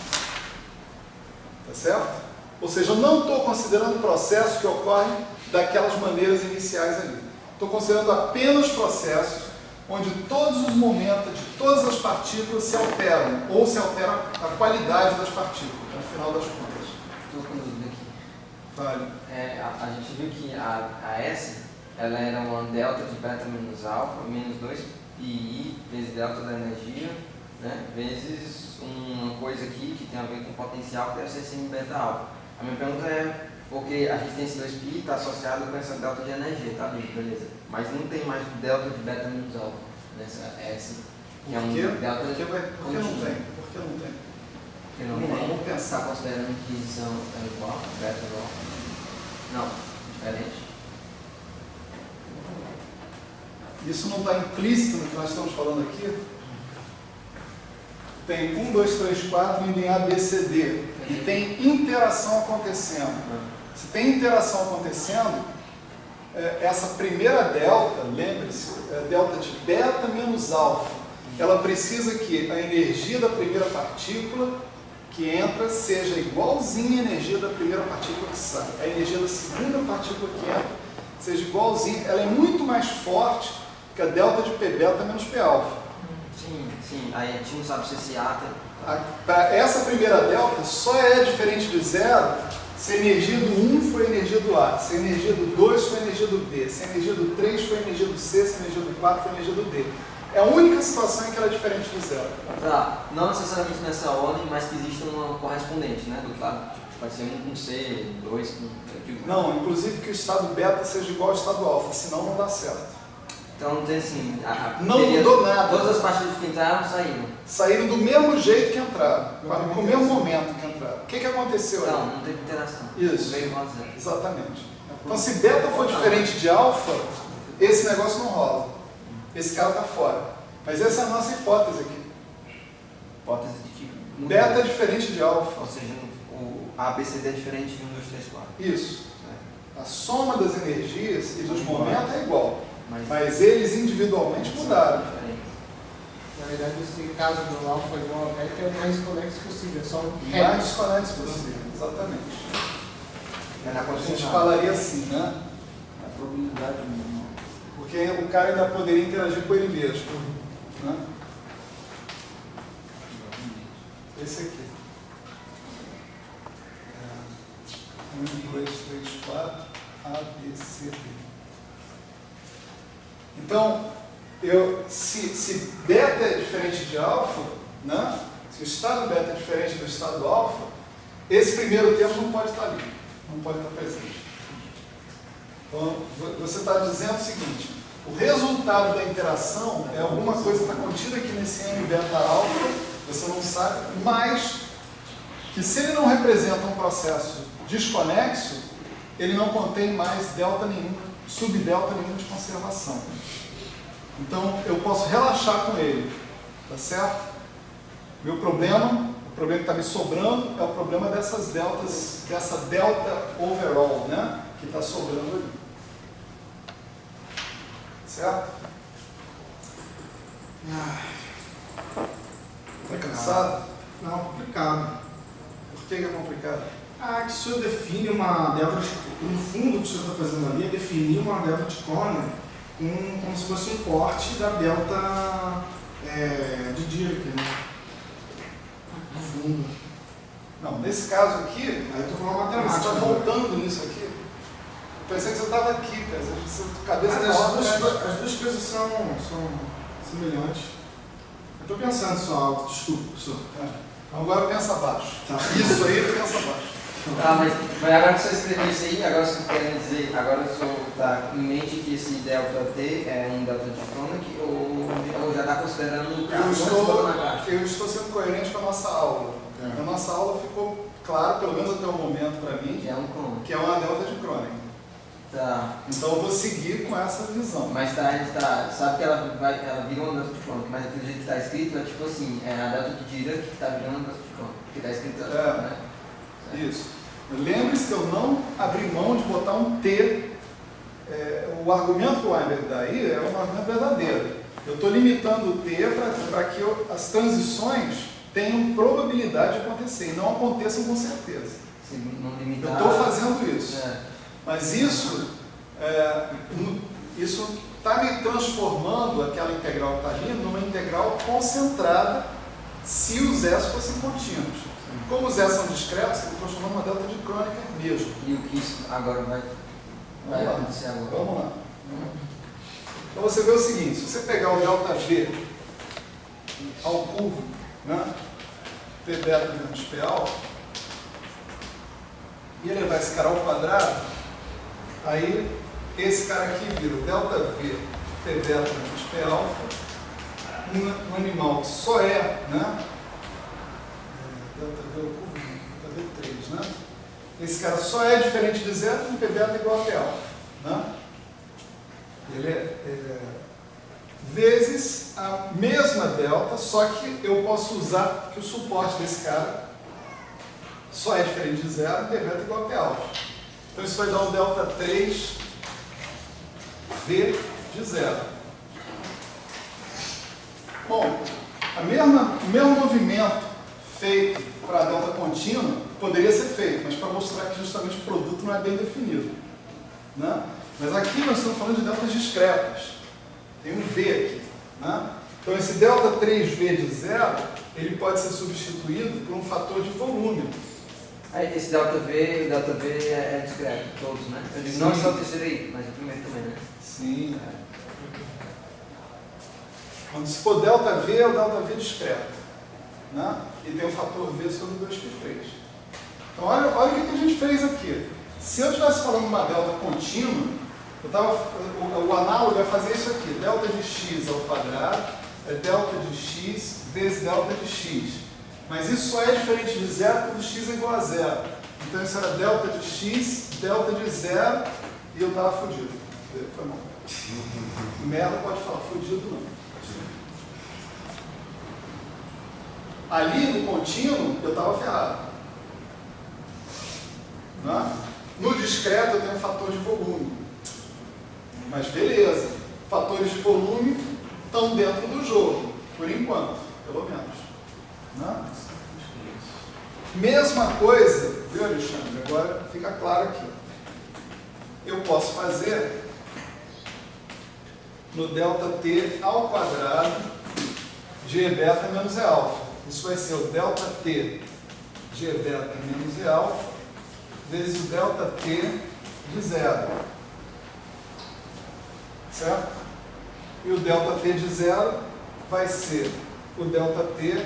Tá certo? Ou seja, eu não estou considerando processos que ocorrem daquelas maneiras iniciais ali. Estou considerando apenas processos onde todos os momentos de todas as partículas se alteram, ou se altera a qualidade das partículas, no final das contas. Estou com dúvida aqui. Vale. A gente viu que a S ela era uma delta de beta menos alfa, menos 2pi vezes delta da energia, né, vezes uma coisa aqui que tem a ver com potencial, que é o CCM beta alfa. A minha pergunta é, porque a gente tem esse 2pi, está associado com essa delta de energia, tá ali, beleza. Mas não tem mais delta de beta menos alfa nessa S. Que é um delta Por que não tem? Por que não tem? Porque não tem. Vamos pensar. Está considerando que são igual, beta igual. Não, diferente. Isso não está implícito no que nós estamos falando aqui? Tem 1, 2, 3, 4 indo em A, B, C, D. E tem interação acontecendo. Se tem interação acontecendo, essa primeira delta, lembre-se, é delta de beta menos alfa. Ela precisa que a energia da primeira partícula que entra seja igualzinha à energia da primeira partícula que sai. A energia da segunda partícula que entra seja igualzinha. Ela é muito mais forte que a delta de P beta menos P alfa. Sim. Aí a gente não sabe se esse A Para essa primeira delta, só é diferente de zero se a energia do 1 foi a energia do A, se a energia do 2 foi a energia do B, se a energia do 3 foi a energia do C, se a energia do 4 foi a energia do D. É a única situação em que ela é diferente de zero. Tá, não necessariamente nessa ordem, mas que existe uma correspondente, né? Do outro lado, tipo, pode ser 1 com C, 2 com... Não, inclusive que o estado beta seja igual ao estado alfa, senão não dá certo. Então não tem assim... Não mudou nada. Todas as partículas que entraram saíram. Saíram do mesmo jeito que entraram, com o mesmo momento que entraram. O que aconteceu aí? Não teve interação. Isso. Veio igual a zero. Exatamente. Então se beta for diferente de alfa, esse negócio não rola. Esse cara está fora. Mas essa é a nossa hipótese aqui. Hipótese de que... Beta é diferente de alfa. Ou seja, o ABCD é diferente de 1, 2, 3, 4. Isso. A soma das energias e dos momentos é igual. Mas eles individualmente mudaram. Na verdade, esse caso do alfa igual a beta é o mais conexo possível, só um Mais desconexo possível, exatamente. A gente falaria assim, né? A probabilidade mínima. Porque o cara ainda poderia interagir com ele mesmo. Né? Esse aqui. 1, 2, 3, 4, A, B, C, D. Então, se beta é diferente de alfa, né? Se o estado beta é diferente do estado alfa, esse primeiro termo não pode estar ali, não pode estar presente. Então, você está dizendo o seguinte, o resultado da interação é alguma coisa que está contida aqui nesse M beta alfa, você não sabe, mas que se ele não representa um processo desconexo, ele não contém mais delta nenhum, subdelta nenhum de conservação. Então, eu posso relaxar com ele, tá certo? Meu problema, o problema que está me sobrando, é o problema dessas deltas, dessa delta overall, né? Que está sobrando ali. Certo? Está cansado? Não, complicado. Por que é complicado? Que o senhor define uma delta de... No fundo, o que o senhor está fazendo ali é definir uma delta de Kroner como se fosse um corte da delta de Dirac, né? No fundo. Não, nesse caso aqui, Aí eu estou falando você matemática. está voltando nisso aqui. Eu pensei que você estava aqui, cara. Sua cabeça Mas está as duas coisas são semelhantes. Eu estou pensando só alto, desculpa, professor. Agora pensa abaixo. Tá. Isso aí, pensa abaixo. Mas agora que você escreveu isso aí, agora você quer dizer, agora o senhor está em mente que esse delta T é um delta de Kronig ou já está considerando o caso? Eu estou sendo coerente com a nossa aula. A nossa aula ficou claro, pelo menos até o momento para mim, É um Kronig. que é uma delta de Kronig. Tá. Então eu vou seguir com essa visão. Mas sabe que ela vira uma delta de Kronig, mas do jeito que está escrito é tipo assim, é a delta de Dirac que está virando uma delta de Kronig, que está escrito, né? Isso. Lembre-se que eu não abri mão de botar um T. O argumento que o Weinberg dá aí é um argumento verdadeiro. Eu estou limitando o T para que as transições tenham probabilidade de acontecer e não aconteçam com certeza. Sim, não limitar. Eu estou fazendo isso. É. Mas isso está me transformando aquela integral que está ali numa integral concentrada se os S fossem contínuos. Como os S são discretos, eu estou transformando uma delta de Kronecker mesmo. E o que isso agora vai acontecer agora? Vamos lá. Então você vê o seguinte, se você pegar o delta V ao cubo, né, P beta menos P alfa, e elevar esse cara ao quadrado, aí esse cara aqui vira o delta V P beta menos P alfa, um animal que só né? Delta V ao cubo, delta V3, né? Esse cara só é diferente de zero com P beta igual a P alfa, né? Ele vezes a mesma delta, só que eu posso usar que o suporte desse cara só é diferente de zero, P beta igual a P alfa. Então isso vai dar o delta 3 V de zero. Bom, o mesmo movimento feito para a delta contínua poderia ser feito, mas para mostrar que justamente o produto não é bem definido, né? Mas aqui nós estamos falando de deltas discretas. Tem um V aqui, né? Então esse delta 3V de zero, ele pode ser substituído por um fator de volume. Esse delta V é discreto, todos, né? Eu digo, não só o terceiro aí, mas o primeiro também, né? Sim. Quando se for delta V, é o delta V discreto, né? E tem o fator V sobre 2π3. Então olha o que a gente fez aqui. Se eu estivesse falando de uma delta contínua, o análogo é fazer isso aqui. Delta de x ao quadrado é delta de x vezes delta de x. Mas isso só é diferente de zero quando x é igual a zero. Então isso era delta de x, delta de zero, e eu estava fodido. Foi mal. Merda pode falar, fodido não. Ali no contínuo eu estava ferrado. Né? No discreto eu tenho um fator de volume. Mas beleza, fatores de volume estão dentro do jogo, por enquanto, pelo menos. Né? Mesma coisa, viu, Alexandre? Agora fica claro aqui. Eu posso fazer no delta-t ao quadrado de E beta menos E alfa. Isso vai ser o delta-t de E beta menos E alfa vezes o delta-t de zero. Certo? E o delta-t de zero vai ser o delta-t